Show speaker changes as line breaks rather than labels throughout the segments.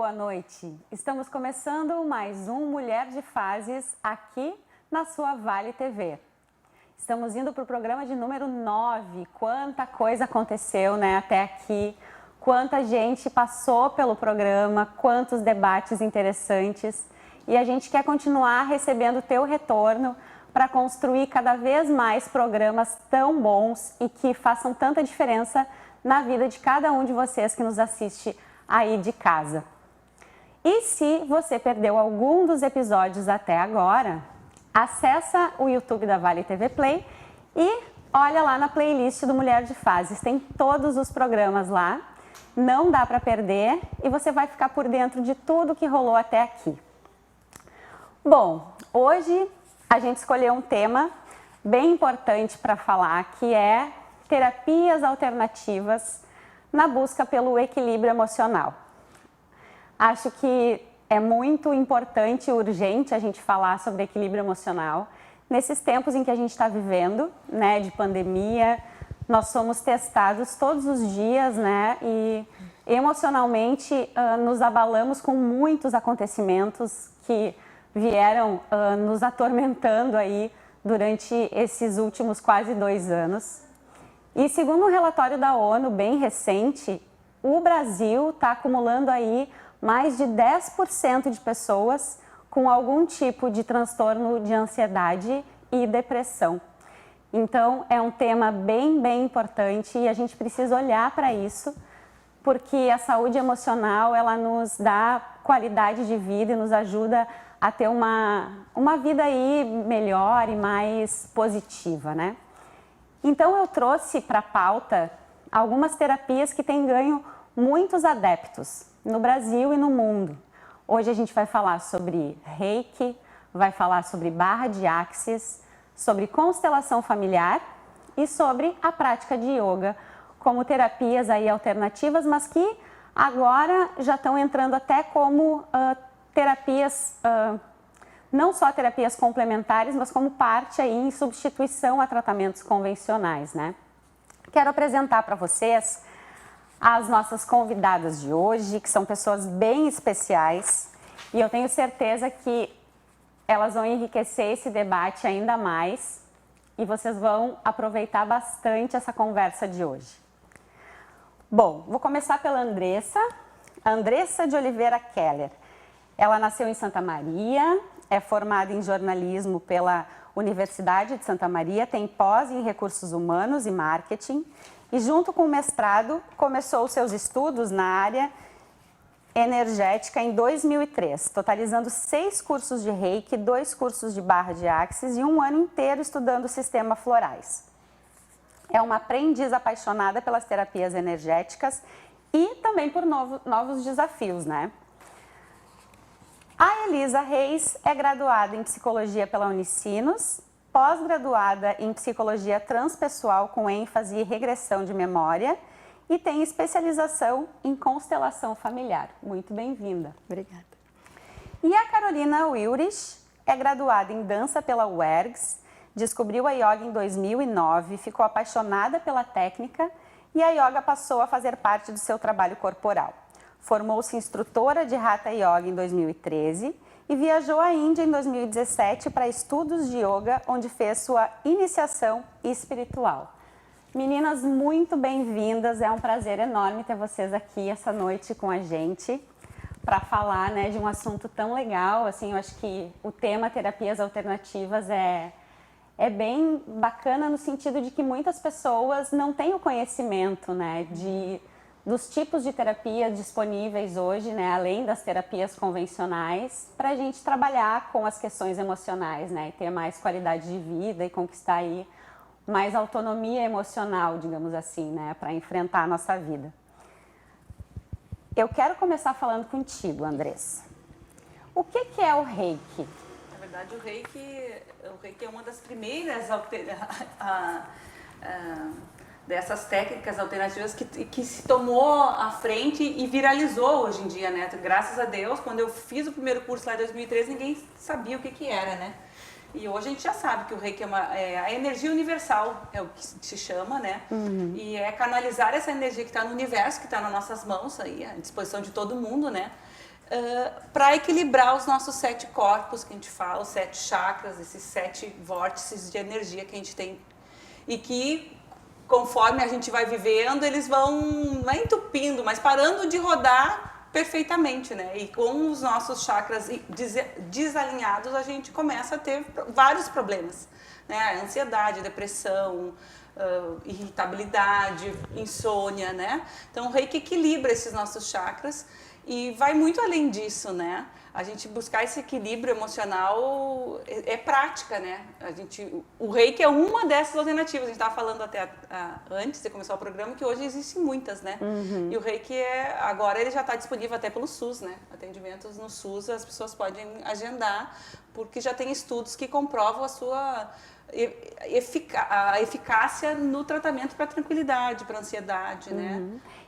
boa noite. Estamos começando mais um Mulher de Fases aqui na sua Vale TV. Estamos indo para o programa de número 9. Quanta coisa aconteceu, né, até aqui. Quanta gente passou pelo programa, quantos debates interessantes. E a gente quer continuar recebendo o teu retorno para construir cada vez mais programas tão bons e que façam tanta diferença na vida de cada um de vocês que nos assiste aí de casa. E se você perdeu algum dos episódios até agora, acessa o YouTube da Vale TV Play e olha lá na playlist do Mulher de Fases. Tem todos os programas lá, não dá para perder e você vai ficar por dentro de tudo que rolou até aqui. Bom, hoje a gente escolheu um tema bem importante para falar, que é terapias alternativas na busca pelo equilíbrio emocional. Acho que é muito importante e urgente a gente falar sobre equilíbrio emocional nesses tempos em que a gente está vivendo, né, de pandemia. Nós somos testados todos os dias, né, e emocionalmente nos abalamos com muitos acontecimentos que vieram nos atormentando aí durante esses últimos quase 2 anos. E segundo um relatório da ONU bem recente, o Brasil está acumulando aí mais de 10% de pessoas com algum tipo de transtorno de ansiedade e depressão. Então, é um tema bem importante e a gente precisa olhar para isso, porque a saúde emocional, ela nos dá qualidade de vida e nos ajuda a ter uma vida aí melhor e mais positiva, né? Então, eu trouxe para a pauta algumas terapias que têm ganho muitos adeptos no Brasil e no mundo. Hoje a gente vai falar sobre Reiki, vai falar sobre barra de Axis, sobre constelação familiar e sobre a prática de yoga como terapias aí alternativas, mas que agora já estão entrando até como terapias, não só terapias complementares, mas como parte aí em substituição a tratamentos convencionais, né? Quero apresentar para vocês as nossas convidadas de hoje, que são pessoas bem especiais, e eu tenho certeza que elas vão enriquecer esse debate ainda mais e vocês vão aproveitar bastante essa conversa de hoje. Bom, vou começar pela Andressa de Oliveira Keller. Ela nasceu em Santa Maria, é formada em jornalismo pela Universidade de Santa Maria, tem pós em recursos humanos e marketing e junto com o mestrado começou os seus estudos na área energética em 2003, totalizando 6 cursos de Reiki, 2 cursos de barra de Axis e 1 ano inteiro estudando o sistema florais. É uma aprendiz apaixonada pelas terapias energéticas e também por novos desafios, né? A Elisa Reis é graduada em Psicologia pela Unicinos, pós-graduada em Psicologia Transpessoal com ênfase em regressão de memória e tem especialização em constelação familiar. Muito bem-vinda.
Obrigada.
E a Carolina Wilrich é graduada em Dança pela UERGS, descobriu a yoga em 2009, ficou apaixonada pela técnica e a yoga passou a fazer parte do seu trabalho corporal. Formou-se instrutora de Hatha Yoga em 2013 e viajou à Índia em 2017 para estudos de yoga, onde fez sua iniciação espiritual. Meninas, muito bem-vindas, é um prazer enorme ter vocês aqui essa noite com a gente para falar, né, de um assunto tão legal. Assim, eu acho que o tema terapias alternativas é bem bacana no sentido de que muitas pessoas não têm o conhecimento, né, dos tipos de terapias disponíveis hoje, né, além das terapias convencionais, para a gente trabalhar com as questões emocionais, né, e ter mais qualidade de vida e conquistar aí mais autonomia emocional, digamos assim, né, para enfrentar a nossa vida. Eu quero começar falando contigo, Andressa. O que é o Reiki?
Na verdade, o Reiki é uma das primeiras dessas técnicas alternativas que se tomou à frente e viralizou hoje em dia, né? Graças a Deus, quando eu fiz o primeiro curso lá em 2013, ninguém sabia o que era, né? E hoje a gente já sabe que o Reiki é a energia universal, é o que se chama, né? Uhum. E é canalizar essa energia que está no universo, que está nas nossas mãos aí, à disposição de todo mundo, né? para equilibrar os nossos 7 corpos que a gente fala, os 7 chakras, esses 7 vórtices de energia que a gente tem e que conforme a gente vai vivendo, eles vão, não é entupindo, mas parando de rodar perfeitamente, né? E com os nossos chakras desalinhados, a gente começa a ter vários problemas, né? Ansiedade, depressão, irritabilidade, insônia, né? Então, o Reiki equilibra esses nossos chakras e vai muito além disso, né? A gente buscar esse equilíbrio emocional é prática, né? O Reiki é uma dessas alternativas. A gente estava falando até antes de começar o programa que hoje existem muitas, né? E o Reiki agora ele já está disponível até pelo SUS, né? Atendimentos no SUS as pessoas podem agendar porque já tem estudos que comprovam a sua eficácia no tratamento para tranquilidade, para ansiedade, né?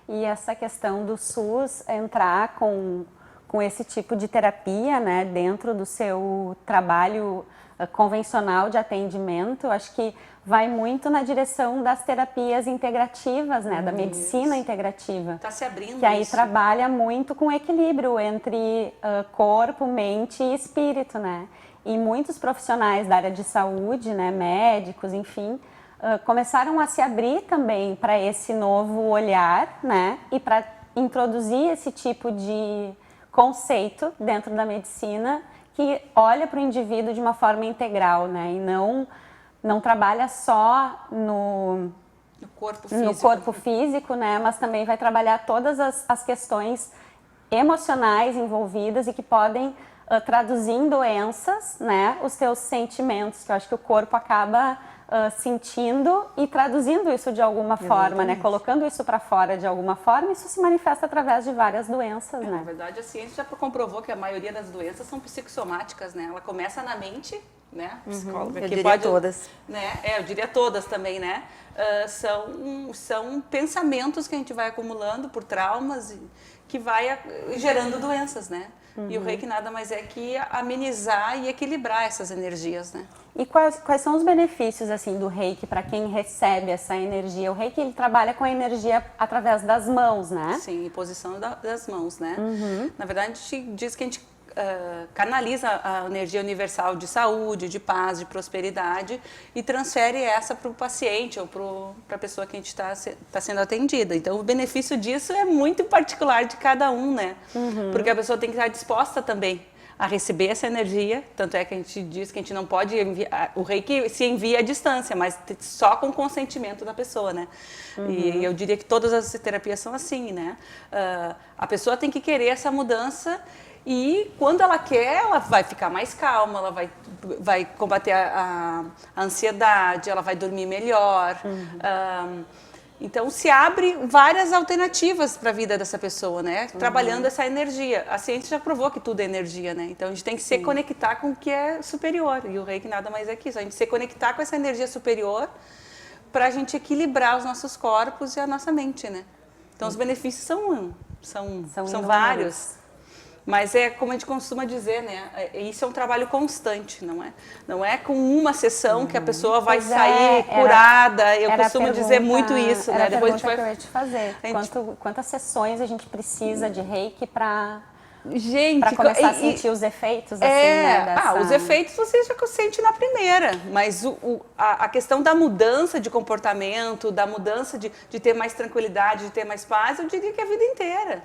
E essa questão do SUS entrar com esse tipo de terapia, né, dentro do seu trabalho convencional de atendimento, acho que vai muito na direção das terapias integrativas, né, da medicina integrativa.
Está se abrindo.
Que aí trabalha muito com equilíbrio entre corpo, mente e espírito, né? E muitos profissionais da área de saúde, né, médicos, enfim, começaram a se abrir também para esse novo olhar, né, e para introduzir esse tipo de conceito dentro da medicina que olha para o indivíduo de uma forma integral, né, e não trabalha só no corpo físico, né, mas também vai trabalhar todas as questões emocionais envolvidas e que podem traduzir em doenças, né, os teus sentimentos, que eu acho que o corpo acaba sentindo e traduzindo isso de alguma forma, né? Colocando isso para fora de alguma forma, isso se manifesta através de várias doenças, né?
Na verdade, a ciência já comprovou que a maioria das doenças são psicossomáticas, né? Ela começa na mente, né? Psicóloga,
eu diria todas.
Né? Eu diria todas também, né? São pensamentos que a gente vai acumulando por traumas e que vai gerando doenças, né? E o Reiki nada mais é que amenizar e equilibrar essas energias, né?
E quais são os benefícios assim do Reiki para quem recebe essa energia? O Reiki ele trabalha com a energia através das mãos, né?
Sim, posição das mãos, né? Na verdade, a gente diz que a gente canaliza a energia universal de saúde, de paz, de prosperidade e transfere essa para o paciente ou para a pessoa que a gente está sendo atendida. Então, o benefício disso é muito particular de cada um, né? Porque a pessoa tem que estar disposta também a receber essa energia, tanto é que a gente diz que a gente não pode enviar, o Reiki se envia à distância, mas só com o consentimento da pessoa, né? E eu diria que todas as terapias são assim, né? A pessoa tem que querer essa mudança e quando ela quer, ela vai ficar mais calma, ela vai combater a ansiedade, ela vai dormir melhor. Então, se abre várias alternativas para a vida dessa pessoa, né? Trabalhando essa energia. A ciência já provou que tudo é energia, né? Então, a gente tem que se conectar com o que é superior. E o Reiki nada mais é que isso. A gente se conectar com essa energia superior para a gente equilibrar os nossos corpos e a nossa mente, né? Então, os benefícios são vários. Mas é como a gente costuma dizer, né? Isso é um trabalho constante, não é? Não é com uma sessão que a pessoa vai sair curada. Eu costumo dizer muito isso, né?
Depois a gente vai que eu ia te fazer. Quantas sessões a gente precisa de Reiki para começar a sentir os efeitos, assim, né?
Os efeitos você já sente na primeira, mas a questão da mudança de comportamento, da mudança de ter mais tranquilidade, de ter mais paz, eu diria que é a vida inteira,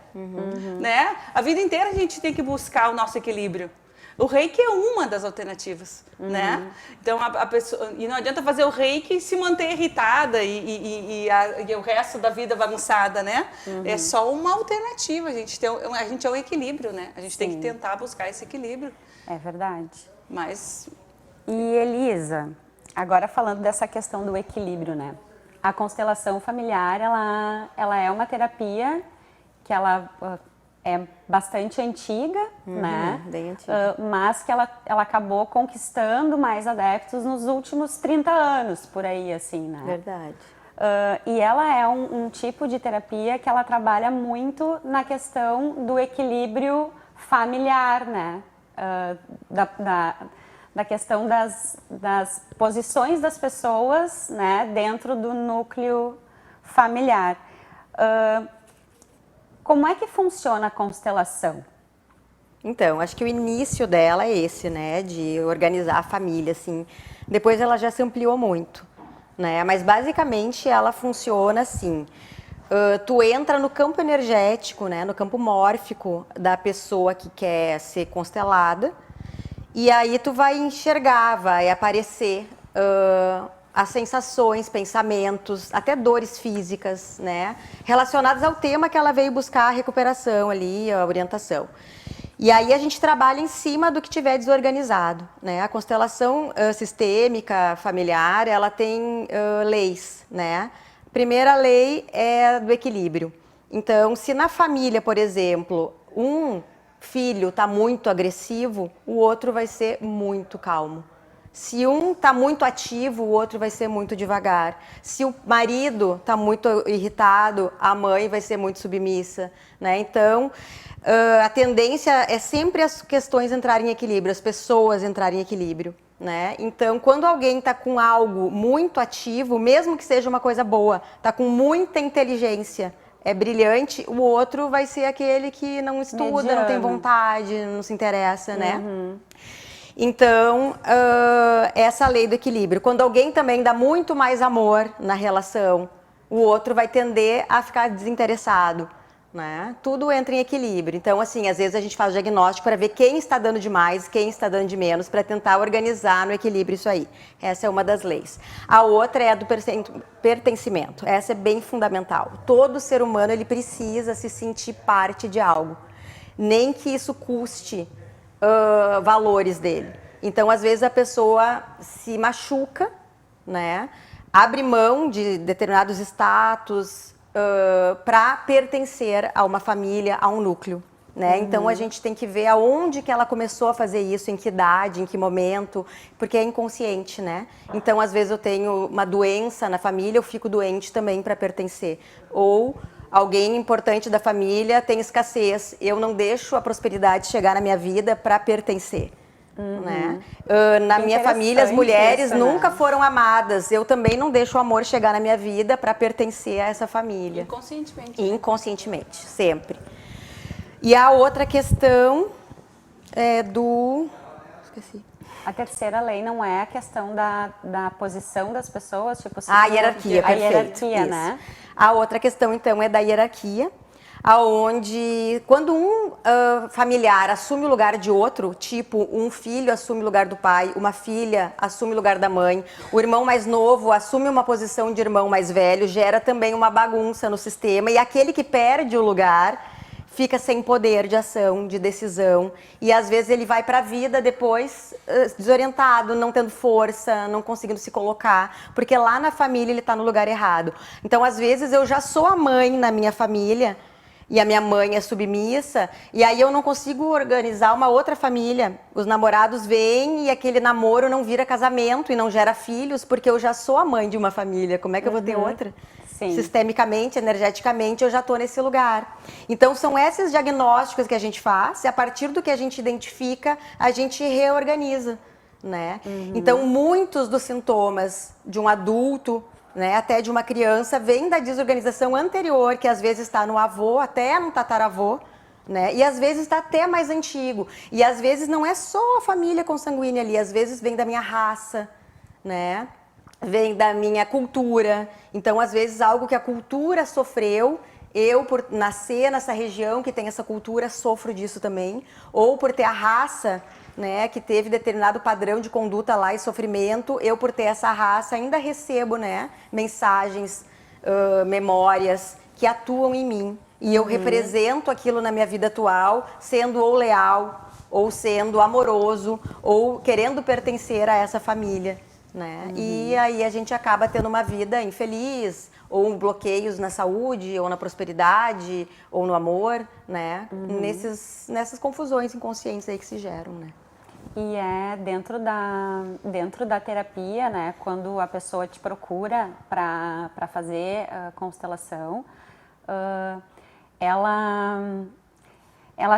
né? A vida inteira a gente tem que buscar o nosso equilíbrio. O Reiki é uma das alternativas, né? Então, a pessoa... E não adianta fazer o Reiki e se manter irritada e o resto da vida bagunçada, né? É só uma alternativa. A gente é um equilíbrio, né? A gente tem que tentar buscar esse equilíbrio.
É verdade.
Mas...
E, Elisa, agora falando dessa questão do equilíbrio, né? A constelação familiar, ela é uma terapia que ela... é bastante antiga, né?
Bem antiga.
Mas que ela acabou conquistando mais adeptos nos últimos 30 anos, por aí, assim, né?
Verdade.
E ela é um tipo de terapia que ela trabalha muito na questão do equilíbrio familiar, né? Da questão das posições das pessoas, né? Dentro do núcleo familiar. Como é que funciona a constelação?
Então, acho que o início dela é esse, né, de organizar a família, assim. Depois ela já se ampliou muito, né, mas basicamente ela funciona assim. Tu entra no campo energético, né, no campo mórfico da pessoa que quer ser constelada, e aí tu vai enxergar, vai aparecer as sensações, pensamentos, até dores físicas, né, relacionadas ao tema que ela veio buscar a recuperação ali, a orientação. E aí a gente trabalha em cima do que tiver desorganizado, né? A constelação sistêmica familiar, ela tem leis, né? Primeira lei é do equilíbrio. Então, se na família, por exemplo, um filho está muito agressivo, o outro vai ser muito calmo. Se um está muito ativo, o outro vai ser muito devagar. Se o marido está muito irritado, a mãe vai ser muito submissa, né? Então, a tendência é sempre as questões entrarem em equilíbrio, as pessoas entrarem em equilíbrio, né? Então, quando alguém está com algo muito ativo, mesmo que seja uma coisa boa, está com muita inteligência, é brilhante, o outro vai ser aquele que não estuda,
Mediano.
não tem vontade, não se interessa, né? Então, essa lei do equilíbrio. Quando alguém também dá muito mais amor na relação, o outro vai tender a ficar desinteressado, né? Tudo entra em equilíbrio. Então, assim, às vezes a gente faz o diagnóstico para ver quem está dando de mais, quem está dando de menos, para tentar organizar no equilíbrio isso aí. Essa é uma das leis. A outra é a do pertencimento. Essa é bem fundamental. Todo ser humano, ele precisa se sentir parte de algo. Nem que isso custe valores dele. Então, às vezes, a pessoa se machuca, né? Abre mão de determinados status para pertencer a uma família, a um núcleo. Né? Então, a gente tem que ver aonde que ela começou a fazer isso, em que idade, em que momento, porque é inconsciente, né? Então, às vezes, eu tenho uma doença na família, eu fico doente também para pertencer. Ou alguém importante da família tem escassez, eu não deixo a prosperidade chegar na minha vida para pertencer. Né? Na minha família, as mulheres
isso,
nunca
né?
foram amadas. Eu também não deixo o amor chegar na minha vida para pertencer a essa família.
Inconscientemente.
Inconscientemente, sempre. E a outra questão é do... Esqueci.
A terceira lei não é a questão da posição das pessoas, tipo...
A hierarquia,
a
perfeito.
hierarquia,
Isso.
né?
A outra questão, então, é da hierarquia, aonde quando um familiar assume o lugar de outro, tipo, um filho assume o lugar do pai, uma filha assume o lugar da mãe, o irmão mais novo assume uma posição de irmão mais velho, gera também uma bagunça no sistema, e aquele que perde o lugar fica sem poder de ação, de decisão, e às vezes ele vai para a vida depois desorientado, não tendo força, não conseguindo se colocar, porque lá na família ele está no lugar errado. Então, às vezes, eu já sou a mãe na minha família, e a minha mãe é submissa, e aí eu não consigo organizar uma outra família. Os namorados vêm e aquele namoro não vira casamento e não gera filhos, porque eu já sou a mãe de uma família. Como é que eu vou ter outra?
Sim.
Sistemicamente, energeticamente, eu já estou nesse lugar. Então, são esses diagnósticos que a gente faz, e a partir do que a gente identifica, a gente reorganiza, né? Então, muitos dos sintomas de um adulto, né, até de uma criança, vem da desorganização anterior, que às vezes está no avô, até no tataravô, né? E às vezes está até mais antigo. E às vezes não é só a família consanguínea ali, às vezes vem da minha raça, né? Vem da minha cultura. Então, às vezes, algo que a cultura sofreu, eu, por nascer nessa região que tem essa cultura, sofro disso também. Ou por ter a raça, né, que teve determinado padrão de conduta lá e sofrimento, eu, por ter essa raça, ainda recebo, né, mensagens, memórias que atuam em mim. E eu represento aquilo na minha vida atual, sendo ou leal, ou sendo amoroso, ou querendo pertencer a essa família. Né? E aí a gente acaba tendo uma vida infeliz, ou bloqueios na saúde, ou na prosperidade, ou no amor, né? Nessas confusões inconscientes aí que se geram, né?
E é dentro da terapia, né, quando a pessoa te procura para fazer constelação, ela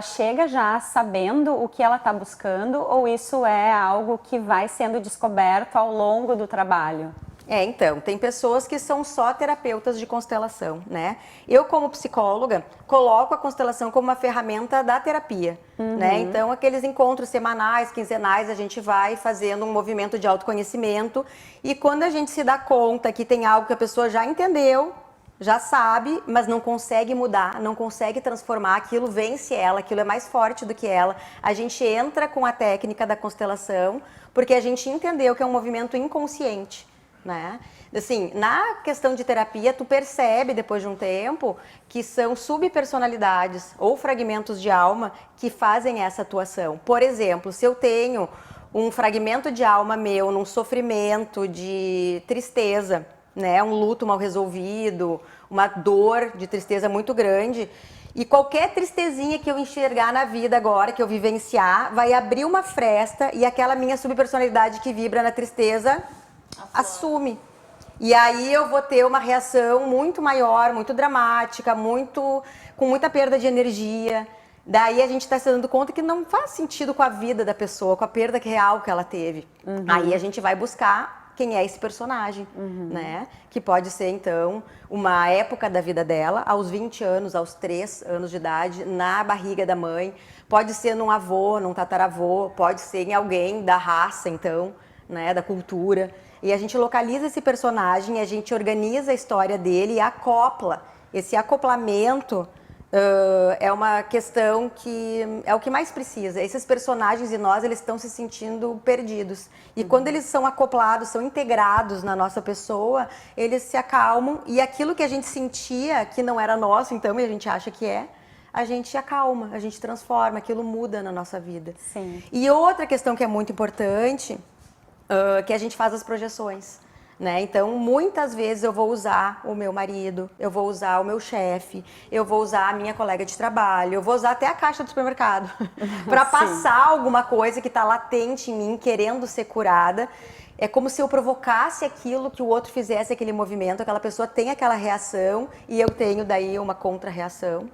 chega já sabendo o que ela está buscando, ou isso é algo que vai sendo descoberto ao longo do trabalho?
Então, tem pessoas que são só terapeutas de constelação, né? Eu, como psicóloga, coloco a constelação como uma ferramenta da terapia, né? Então, aqueles encontros semanais, quinzenais, a gente vai fazendo um movimento de autoconhecimento e quando a gente se dá conta que tem algo que a pessoa já entendeu, já sabe, mas não consegue mudar, não consegue transformar, aquilo vence ela, aquilo é mais forte do que ela, a gente entra com a técnica da constelação, porque a gente entendeu que é um movimento inconsciente. Né? Assim, na questão de terapia, tu percebe depois de um tempo que são subpersonalidades ou fragmentos de alma que fazem essa atuação. Por exemplo, se eu tenho um fragmento de alma meu num sofrimento de tristeza, né? Um luto mal resolvido, uma dor de tristeza muito grande, e qualquer tristezinha que eu enxergar na vida agora, que eu vivenciar, vai abrir uma fresta e aquela minha subpersonalidade que vibra na tristeza assume. E aí eu vou ter uma reação muito maior, muito dramática, com muita perda de energia. Daí a gente está se dando conta que não faz sentido com a vida da pessoa, com a perda real que ela teve. Aí a gente vai buscar quem é esse personagem, né? Que pode ser, então, uma época da vida dela, aos 20 anos, aos 3 anos de idade, na barriga da mãe. Pode ser num avô, num tataravô, pode ser em alguém da raça, então, né? Da cultura. E a gente localiza esse personagem, a gente organiza a história dele e acopla. Esse acoplamento é uma questão que é o que mais precisa. Esses personagens e nós, eles estão se sentindo perdidos. E quando eles são acoplados, são integrados na nossa pessoa, eles se acalmam. E aquilo que a gente sentia que não era nosso, então, e a gente acha que é, a gente acalma, a gente transforma, aquilo muda na nossa vida.
Sim.
E outra questão que é muito importante... que a gente faz as projeções, né? Então, muitas vezes eu vou usar o meu marido, eu vou usar o meu chefe, eu vou usar a minha colega de trabalho, eu vou usar até a caixa do supermercado para passar alguma coisa que está latente em mim, querendo ser curada. É como se eu provocasse aquilo que o outro fizesse, aquele movimento, aquela pessoa tem aquela reação e eu tenho daí uma contra-reação.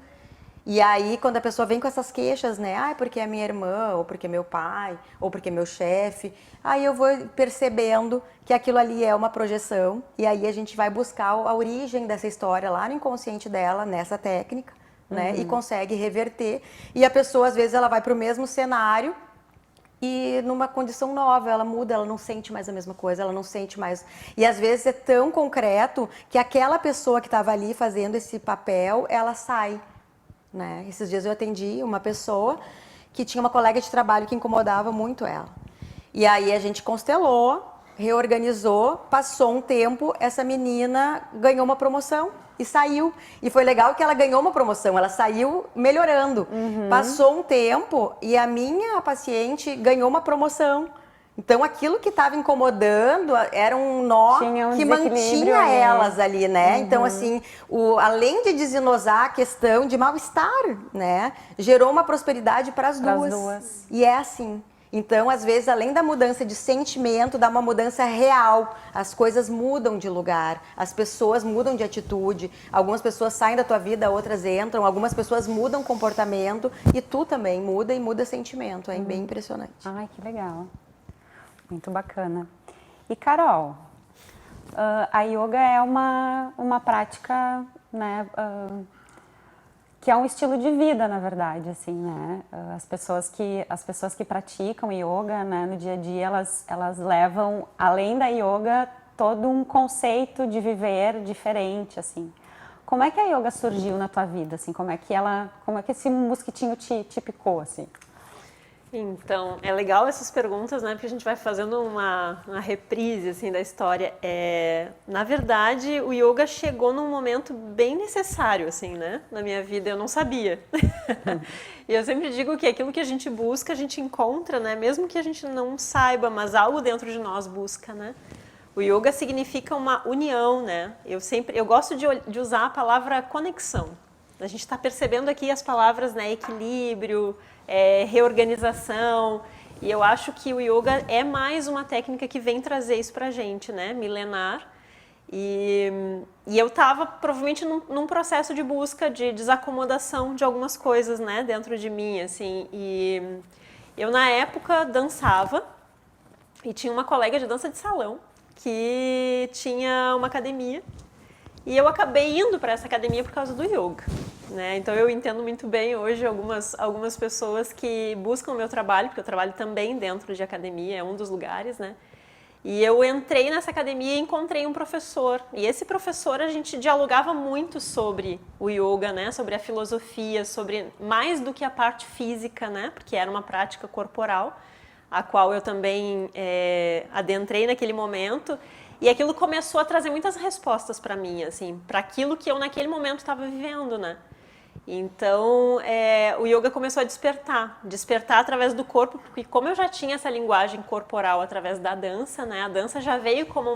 E aí, quando a pessoa vem com essas queixas, né? Ah, porque é minha irmã, ou porque é meu pai, ou porque é meu chefe. Aí eu vou percebendo que aquilo ali é uma projeção. E aí a gente vai buscar a origem dessa história lá no inconsciente dela, nessa técnica, né? E consegue reverter. E a pessoa, às vezes, ela vai para o mesmo cenário e numa condição nova, ela muda, ela não sente mais a mesma coisa, ela não sente mais... E às vezes é tão concreto que aquela pessoa que estava ali fazendo esse papel, ela sai. Né? Esses dias eu atendi uma pessoa que tinha uma colega de trabalho que incomodava muito ela. E aí a gente constelou, reorganizou, passou um tempo, essa menina ganhou uma promoção e saiu. E foi legal que ela ganhou uma promoção, ela saiu melhorando. Passou um tempo e a minha paciente ganhou uma promoção. Então, aquilo que estava incomodando era um nó que mantinha elas ali, né? Então, assim, além de desenosar a questão de mal-estar, né? Gerou uma prosperidade para as duas. E é assim. Então, às vezes, além da mudança de sentimento, dá uma mudança real. As coisas mudam de lugar, as pessoas mudam de atitude. Algumas pessoas saem da tua vida, outras entram. Algumas pessoas mudam comportamento e tu também muda e muda sentimento. É bem impressionante.
Ai, que legal. Muito bacana. E Carol, a yoga é uma prática, né, que é um estilo de vida, na verdade, assim, né? As pessoas que praticam yoga, né, no dia a dia, elas levam, além da yoga, todo um conceito de viver diferente, assim. Como é que a yoga surgiu na tua vida, assim? Como é que esse mosquitinho te picou, assim?
Então, é legal essas perguntas, né? Porque a gente vai fazendo uma reprise, assim, da história. Na verdade, o yoga chegou num momento bem necessário, assim, né? Na minha vida, eu não sabia. E eu sempre digo que aquilo que a gente busca, a gente encontra, né? Mesmo que a gente não saiba, mas algo dentro de nós busca, né? O yoga significa uma união, né? Eu gosto de usar a palavra conexão. A gente está percebendo aqui as palavras, né? Equilíbrio, reorganização, e eu acho que o yoga é mais uma técnica que vem trazer isso pra gente, né, milenar, e eu estava provavelmente num processo de busca, de desacomodação de algumas coisas, né, dentro de mim, assim, e eu na época dançava, e tinha uma colega de dança de salão, que tinha uma academia e eu acabei indo para essa academia por causa do yoga, né? Então eu entendo muito bem hoje algumas pessoas que buscam o meu trabalho, porque eu trabalho também dentro de academia, é um dos lugares, né? E eu entrei nessa academia e encontrei um professor. E esse professor, a gente dialogava muito sobre o yoga, né? Sobre a filosofia, sobre mais do que a parte física, né? Porque era uma prática corporal, a qual eu também adentrei naquele momento. E aquilo começou a trazer muitas respostas para mim, assim, para aquilo que eu naquele momento estava vivendo, né? Então, o yoga começou a despertar através do corpo, porque como eu já tinha essa linguagem corporal através da dança, né, a dança já veio como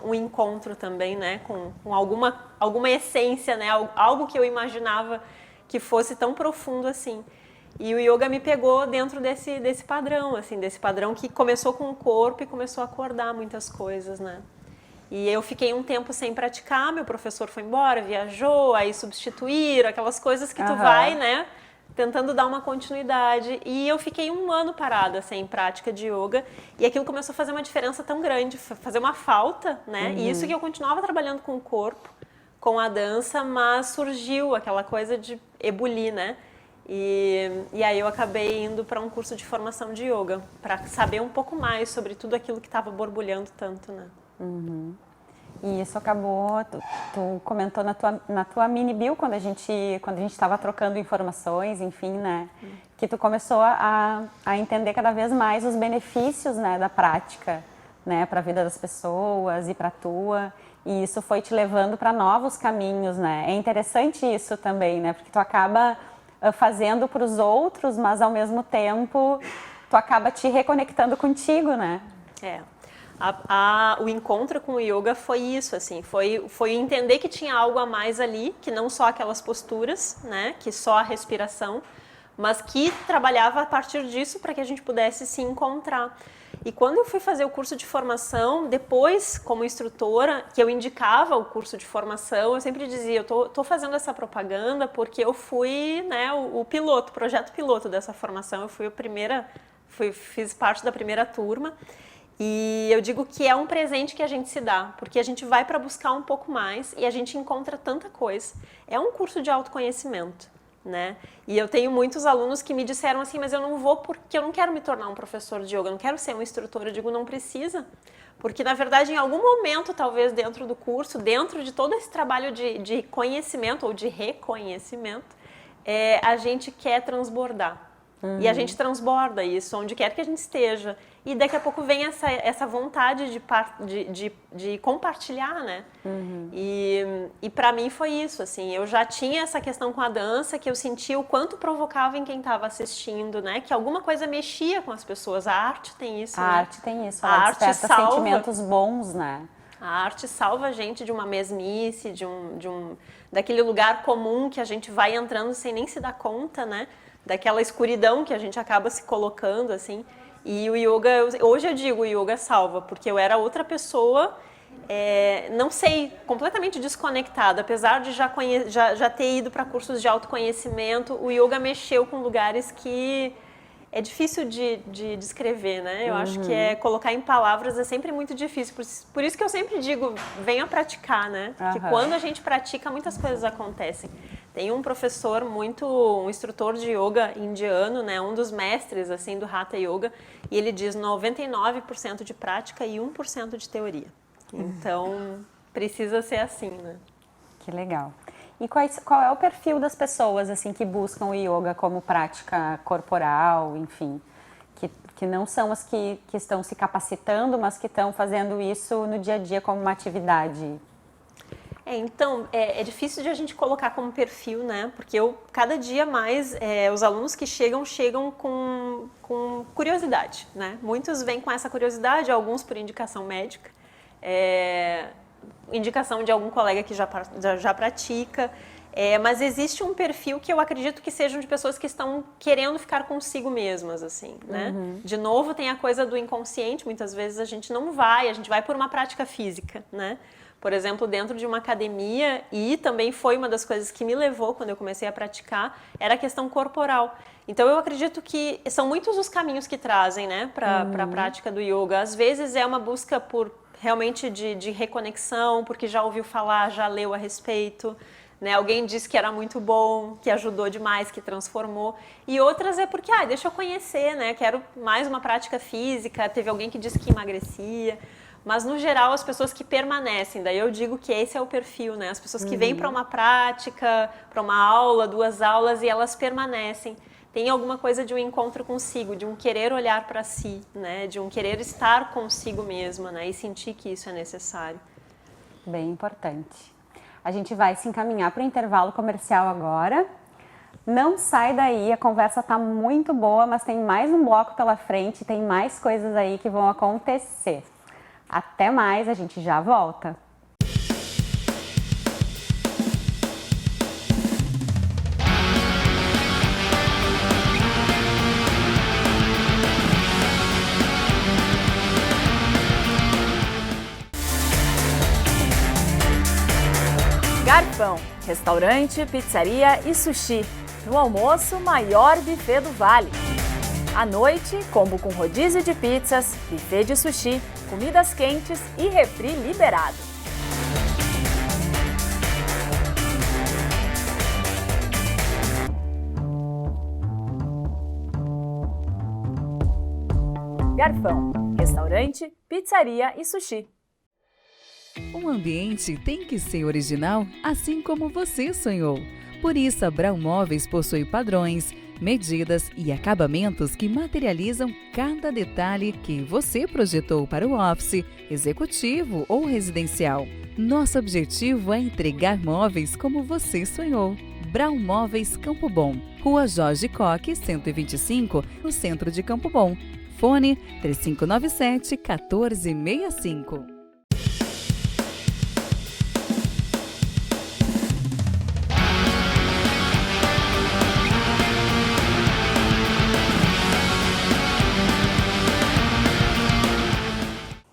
um encontro também, né, com alguma essência, né, algo que eu imaginava que fosse tão profundo assim. E o yoga me pegou dentro desse padrão, assim, desse padrão que começou com o corpo e começou a acordar muitas coisas, né. E eu fiquei um tempo sem praticar, meu professor foi embora, viajou, aí substituíram, aquelas coisas que tu vai, né, tentando dar uma continuidade. E eu fiquei 1 ano parada sem prática de yoga e aquilo começou a fazer uma diferença tão grande, fazer uma falta, né, e isso que eu continuava trabalhando com o corpo, com a dança, mas surgiu aquela coisa de ebulir, né. E aí eu acabei indo para um curso de formação de yoga, para saber um pouco mais sobre tudo aquilo que estava borbulhando tanto, né.
E isso acabou, tu comentou na tua mini bio, quando a gente estava trocando informações, enfim, né, que tu começou a entender cada vez mais os benefícios, né, da prática, né, para a vida das pessoas e para a tua, e isso foi te levando para novos caminhos, né. É interessante isso também, né, porque tu acaba fazendo para os outros, mas ao mesmo tempo tu acaba te reconectando contigo, né.
O encontro com o yoga foi isso, assim, foi entender que tinha algo a mais ali, que não só aquelas posturas, né, que só a respiração, mas que trabalhava a partir disso para que a gente pudesse se encontrar. E quando eu fui fazer o curso de formação, depois, como instrutora, que eu indicava o curso de formação, eu sempre dizia, eu tô fazendo essa propaganda porque eu fui, né, o projeto piloto dessa formação, eu fui fiz parte da primeira turma. E eu digo que é um presente que a gente se dá, porque a gente vai para buscar um pouco mais e a gente encontra tanta coisa. É um curso de autoconhecimento, né? E eu tenho muitos alunos que me disseram assim, mas eu não vou porque eu não quero me tornar um professor de yoga, eu não quero ser um instrutor. Eu digo, não precisa, porque na verdade em algum momento, talvez dentro do curso, dentro de todo esse trabalho de conhecimento ou de reconhecimento, a gente quer transbordar. E a gente transborda isso onde quer que a gente esteja. E daqui a pouco vem essa vontade de compartilhar, né? E para mim foi isso, assim. Eu já tinha essa questão com a dança, que eu sentia o quanto provocava em quem estava assistindo, né? Que alguma coisa mexia com as pessoas. A arte tem isso, né?
A arte tem isso,
A
ela
arte
desperta
salva.
sentimentos bons, né?
A arte salva a gente de uma mesmice, daquele lugar comum que a gente vai entrando sem nem se dar conta, né? Daquela escuridão que a gente acaba se colocando, assim. E o yoga, hoje eu digo, o yoga salva, porque eu era outra pessoa, não sei, completamente desconectada. Apesar de já ter ido para cursos de autoconhecimento, o yoga mexeu com lugares que é difícil de descrever, né? Eu acho que colocar em palavras é sempre muito difícil. Por isso que eu sempre digo, venha praticar, né? Porque quando a gente pratica, muitas coisas acontecem. Tem um professor um instrutor de yoga indiano, né? Um dos mestres, assim, do Hatha Yoga, e ele diz 99% de prática e 1% de teoria. Então, precisa ser assim, né?
Que legal. E qual é o perfil das pessoas assim que buscam o yoga como prática corporal, enfim, que não são as que estão se capacitando, mas que estão fazendo isso no dia a dia como uma atividade?
Então, é difícil de a gente colocar como perfil, né? Porque cada dia mais, os alunos que chegam com curiosidade, né? Muitos vêm com essa curiosidade, alguns por indicação médica, indicação de algum colega que já pratica, mas existe um perfil que eu acredito que sejam de pessoas que estão querendo ficar consigo mesmas, assim, né? De novo, tem a coisa do inconsciente, muitas vezes a gente vai por uma prática física, né? Por exemplo, dentro de uma academia, e também foi uma das coisas que me levou quando eu comecei a praticar, era a questão corporal. Então eu acredito que são muitos os caminhos que trazem, né, para a prática do yoga. Às vezes é uma busca realmente de reconexão, porque já ouviu falar, já leu a respeito, né? Alguém disse que era muito bom, que ajudou demais, que transformou. E outras é porque, deixa eu conhecer, né? Quero mais uma prática física, teve alguém que disse que emagrecia. Mas, no geral, as pessoas que permanecem, daí eu digo que esse é o perfil, né? As pessoas que vêm para uma prática, para uma aula, 2 aulas, e elas permanecem. Tem alguma coisa de um encontro consigo, de um querer olhar para si, né? De um querer estar consigo mesma, né? E sentir que isso é necessário.
Bem importante. A gente vai se encaminhar para o intervalo comercial agora. Não sai daí, a conversa está muito boa, mas tem mais um bloco pela frente, tem mais coisas aí que vão acontecer. Até mais, a gente já volta.
Garfão, restaurante, pizzaria e sushi. No almoço, maior buffet do Vale. À noite, combo com rodízio de pizzas, buffet de sushi, comidas quentes e refri liberado. Garfão, restaurante, pizzaria e sushi.
Um ambiente tem que ser original, assim como você sonhou. Por isso, a Brau Móveis possui padrões, medidas e acabamentos que materializam cada detalhe que você projetou para o office, executivo ou residencial. Nosso objetivo é entregar móveis como você sonhou. Brau Móveis Campo Bom, Rua Jorge Coque, 125, no centro de Campo Bom. Fone 3597-1465.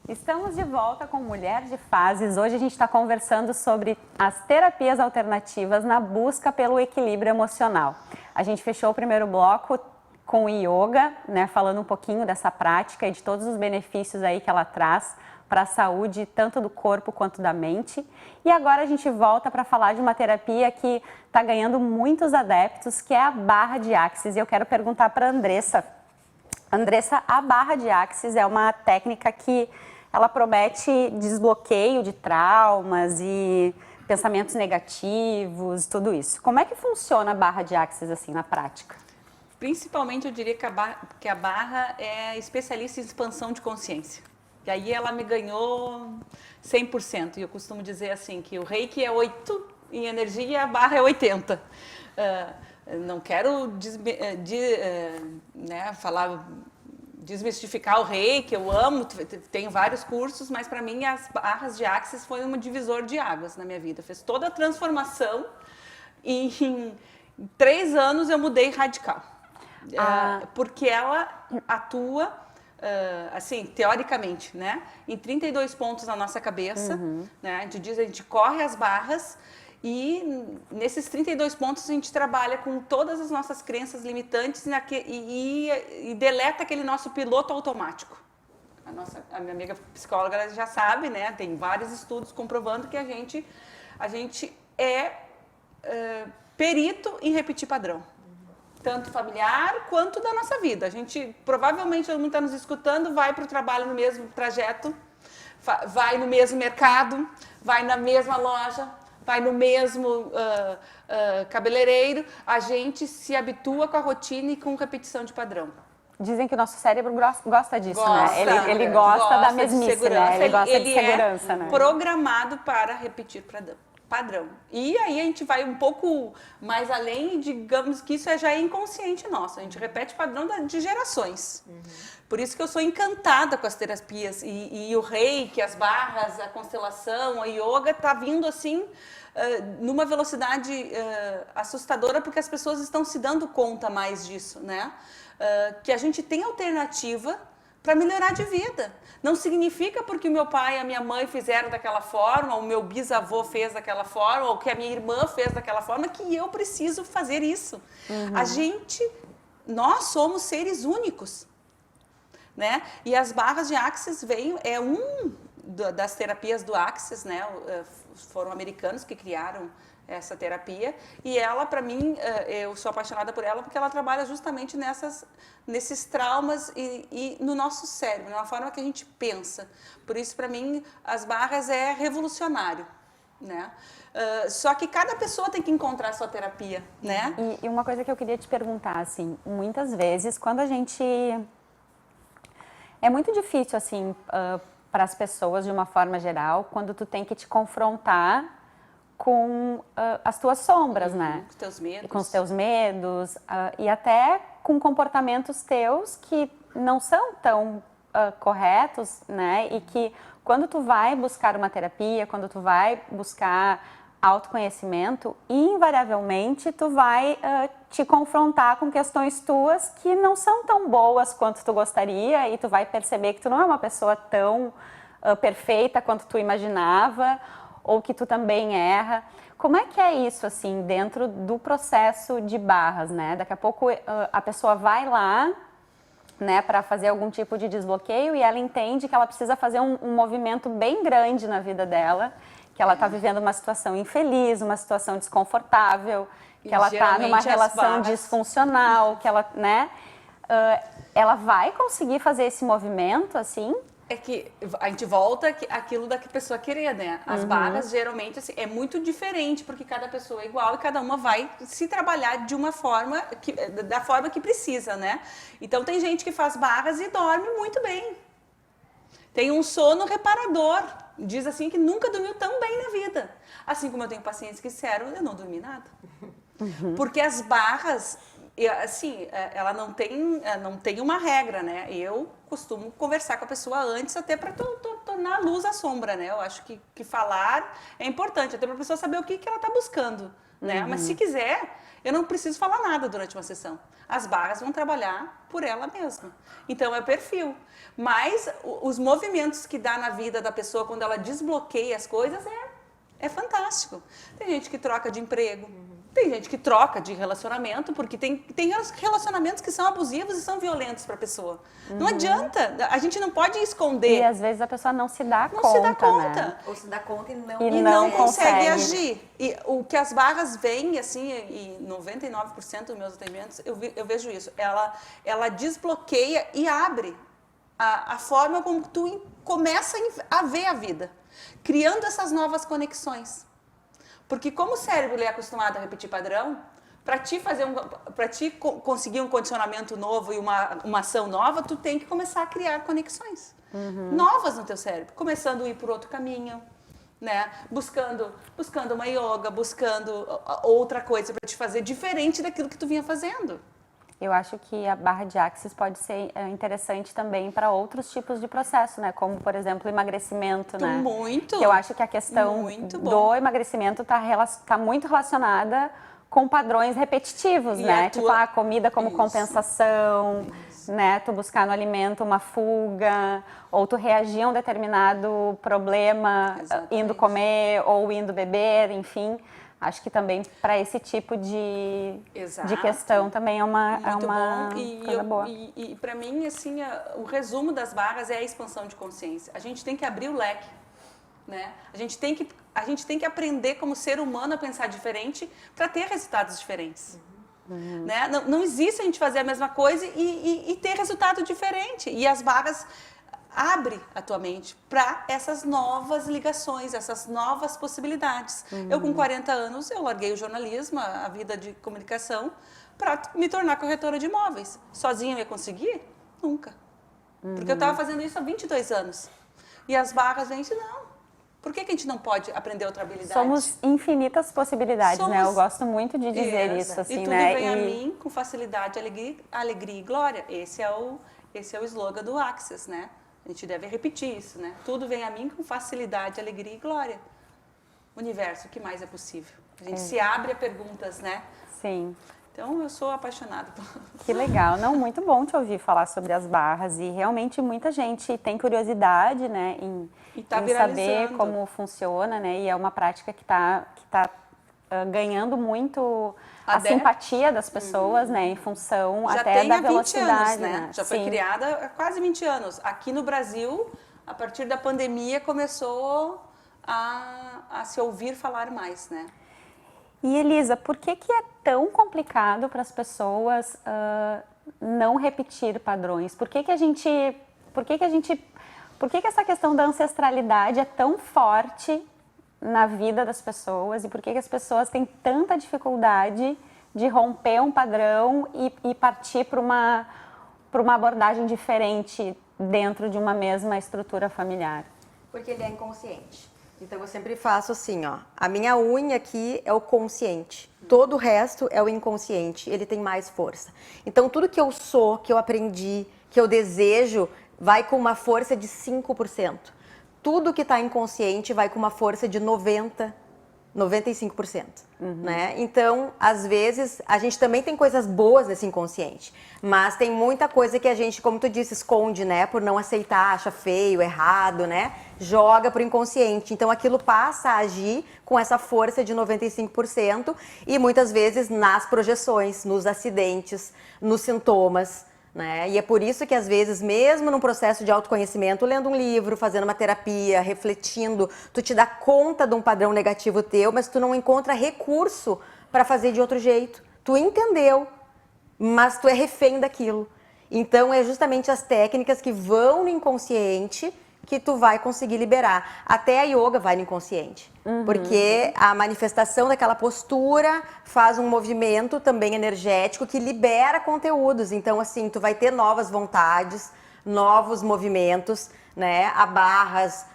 Estamos de volta com Mulher de Fases. Hoje a gente está conversando sobre as terapias alternativas na busca pelo equilíbrio emocional. A gente fechou o primeiro bloco com o yoga, né, falando um pouquinho dessa prática e de todos os benefícios aí que ela traz para a saúde, tanto do corpo quanto da mente. E agora a gente volta para falar de uma terapia que está ganhando muitos adeptos, que é a barra de axis. E eu quero perguntar para a Andressa. Andressa, a barra de axis é uma técnica que ela promete desbloqueio de traumas e pensamentos negativos, tudo isso. Como é que funciona a barra de axis assim na prática?
Principalmente eu diria que a barra é especialista em expansão de consciência. E aí ela me ganhou 100%. E eu costumo dizer assim que o Reiki é 8 em energia e a barra é 80. Não quero desmistificar o Reiki, eu amo, tenho vários cursos, mas para mim as barras de axis foi um divisor de águas na minha vida. Fez toda a transformação e em 3 anos eu mudei radical. Porque ela atua, assim, teoricamente, né, em 32 pontos na nossa cabeça. Né, a gente corre as barras e nesses 32 pontos a gente trabalha com todas as nossas crenças limitantes e deleta aquele nosso piloto automático. A minha amiga psicóloga já sabe, né, tem vários estudos comprovando que a gente é perito em repetir padrão. Tanto familiar quanto da nossa vida. A gente, provavelmente, todo mundo está nos escutando, vai para o trabalho no mesmo trajeto, vai no mesmo mercado, vai na mesma loja, vai no mesmo cabeleireiro. A gente se habitua com a rotina e com repetição de padrão.
Dizem que o nosso cérebro gosta disso, né? Ele gosta da mesmice, né? Ele gosta de segurança, né?
Programado para repetir padrão. E aí a gente vai um pouco mais além, digamos que isso já é inconsciente nosso. A gente repete padrão de gerações. Por isso que eu sou encantada com as terapias. E o Reiki, as barras, a constelação, a yoga está vindo assim numa velocidade assustadora, porque as pessoas estão se dando conta mais disso, né? Que a gente tem alternativa para melhorar de vida. Não significa porque o meu pai e a minha mãe fizeram daquela forma, o meu bisavô fez daquela forma, ou que a minha irmã fez daquela forma, que eu preciso fazer isso. Nós somos seres únicos, né? E as barras de axis das terapias do Access, né? Foram americanos que criaram essa terapia, e ela, para mim, eu sou apaixonada por ela porque ela trabalha justamente nesses traumas e no nosso cérebro, na forma que a gente pensa. Por isso, para mim, as barras é revolucionário, né? Só que cada pessoa tem que encontrar a sua terapia, né?
E uma coisa que eu queria te perguntar, assim, muitas vezes, quando a gente... É muito difícil, assim, para as pessoas, de uma forma geral, quando tu tem que te confrontar com as tuas sombras, né?
Com os teus medos.
Com os teus medos, e até com comportamentos teus que não são tão corretos, né? E que quando tu vai buscar uma terapia, quando tu vai buscar autoconhecimento, invariavelmente tu vai te confrontar com questões tuas que não são tão boas quanto tu gostaria, e tu vai perceber que tu não é uma pessoa tão perfeita quanto tu imaginava, ou que tu também erra. Como é que é isso, assim, dentro do processo de barras, né? Daqui a pouco a pessoa vai lá, né, para fazer algum tipo de desbloqueio, e ela entende que ela precisa fazer um movimento bem grande na vida dela, que ela está vivendo uma situação infeliz, uma situação desconfortável, que ela está numa relação disfuncional, que ela, né? Ela vai conseguir fazer esse movimento, assim?
É que a gente volta àquilo da pessoa querer, né? As barras, geralmente, assim, é muito diferente, porque cada pessoa é igual e cada uma vai se trabalhar de uma forma, da forma que precisa, né? Então, tem gente que faz barras e dorme muito bem. Tem um sono reparador. Diz assim que nunca dormiu tão bem na vida. Assim como eu tenho pacientes que disseram, eu não dormi nada. Porque as barras... assim, ela não tem uma regra, né? Eu costumo conversar com a pessoa antes, até para tornar a luz à sombra, né? Eu acho que falar é importante, até para a pessoa saber o que ela está buscando, né? Mas se quiser, eu não preciso falar nada durante uma sessão. As barras vão trabalhar por ela mesma. Então, é perfil. Mas os movimentos que dá na vida da pessoa quando ela desbloqueia as coisas é fantástico. Tem gente que troca de emprego. Tem gente que troca de relacionamento, porque tem relacionamentos que são abusivos e são violentos para a pessoa. Não adianta, a gente não pode esconder.
E às vezes a pessoa não se dá conta,
se dá conta.
né?
Ou se dá conta
E
não
não
consegue agir. E o que as barras veem, assim, e 99% dos meus atendimentos, eu vejo isso. Ela desbloqueia e abre a forma como tu começa a ver a vida, criando essas novas conexões. Porque como o cérebro é acostumado a repetir padrão, para ti conseguir um condicionamento novo e uma ação nova, tu tem que começar a criar conexões novas no teu cérebro, começando a ir por outro caminho, né? Buscando uma yoga, buscando outra coisa para te fazer diferente daquilo que tu vinha fazendo.
Eu acho que a barra de Access pode ser interessante também para outros tipos de processo, né? Como, por exemplo, emagrecimento, né?
Muito!
Que eu acho que a questão do emagrecimento está muito relacionada com padrões repetitivos, né? Tipo, a comida como compensação, né? Tu buscar no alimento uma fuga, ou tu reagir a um determinado problema indo comer ou indo beber, enfim. Acho que também para esse tipo de questão também é uma coisa boa.
E para mim, assim, o resumo das barras é a expansão de consciência. A gente tem que abrir o leque, né? A gente tem que aprender como ser humano a pensar diferente para ter resultados diferentes. Né? Não existe a gente fazer a mesma coisa e ter resultado diferente. E as barras abre a tua mente para essas novas ligações, essas novas possibilidades. Eu, com 40 anos, eu larguei o jornalismo, a vida de comunicação, para me tornar corretora de imóveis. Sozinha eu ia conseguir? Nunca. Porque eu estava fazendo isso há 22 anos. E as barras vêm e dizem, não. Por que a gente não pode aprender outra habilidade?
Somos infinitas possibilidades, né? Eu gosto muito de dizer isso, assim,
e tudo
né?
vem a mim com facilidade, alegria e glória. Esse é o slogan do Access, né? A gente deve repetir isso, né? Tudo vem a mim com facilidade, alegria e glória. Universo, o que mais é possível? A gente se abre a perguntas, né?
Sim.
Então, eu sou apaixonada.
Que legal. Não, muito bom te ouvir falar sobre as barras. E realmente muita gente tem curiosidade, né, em saber como funciona, né? E é uma prática que tá ganhando muito a simpatia das pessoas, né, em função
já
até
tem
da
há 20
velocidade,
anos, né? Já foi criada há quase 20 anos. Aqui no Brasil, a partir da pandemia começou a se ouvir falar mais, né?
E Elisa, por que é tão complicado para as pessoas não repetir padrões? Por que essa questão da ancestralidade é tão forte na vida das pessoas e por que as pessoas têm tanta dificuldade de romper um padrão e partir para uma abordagem diferente dentro de uma mesma estrutura familiar?
Porque ele é inconsciente. Então eu sempre faço assim, ó, a minha unha aqui é o consciente, todo o resto é o inconsciente, ele tem mais força. Então tudo que eu sou, que eu aprendi, que eu desejo, vai com uma força de 5%. Tudo que está inconsciente vai com uma força de 95%, né? Então, às vezes, a gente também tem coisas boas nesse inconsciente, mas tem muita coisa que a gente, como tu disse, esconde, né? Por não aceitar, acha feio, errado, né? Joga pro inconsciente. Então, aquilo passa a agir com essa força de 95% e muitas vezes nas projeções, nos acidentes, nos sintomas, né? E é por isso que às vezes, mesmo num processo de autoconhecimento, lendo um livro, fazendo uma terapia, refletindo, tu te dá conta de um padrão negativo teu, mas tu não encontra recurso para fazer de outro jeito. Tu entendeu, mas tu é refém daquilo. Então é justamente as técnicas que vão no inconsciente que tu vai conseguir liberar. Até a yoga vai no inconsciente. Porque a manifestação daquela postura faz um movimento também energético que libera conteúdos. Então, assim, tu vai ter novas vontades, novos movimentos, né? Abarras,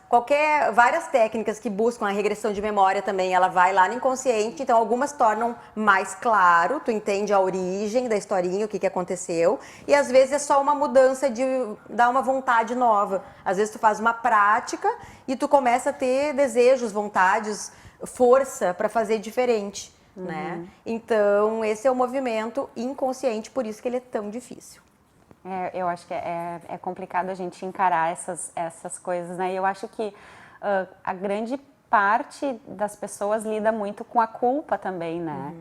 várias técnicas que buscam a regressão de memória também, ela vai lá no inconsciente, então algumas tornam mais claro, tu entende a origem da historinha, o que aconteceu, e às vezes é só uma mudança de dar uma vontade nova. Às vezes tu faz uma prática e tu começa a ter desejos, vontades, força para fazer diferente, né? Então esse é o movimento inconsciente, por isso que ele é tão difícil.
Eu acho que é complicado a gente encarar essas coisas, né? E eu acho que a grande parte das pessoas lida muito com a culpa também, né?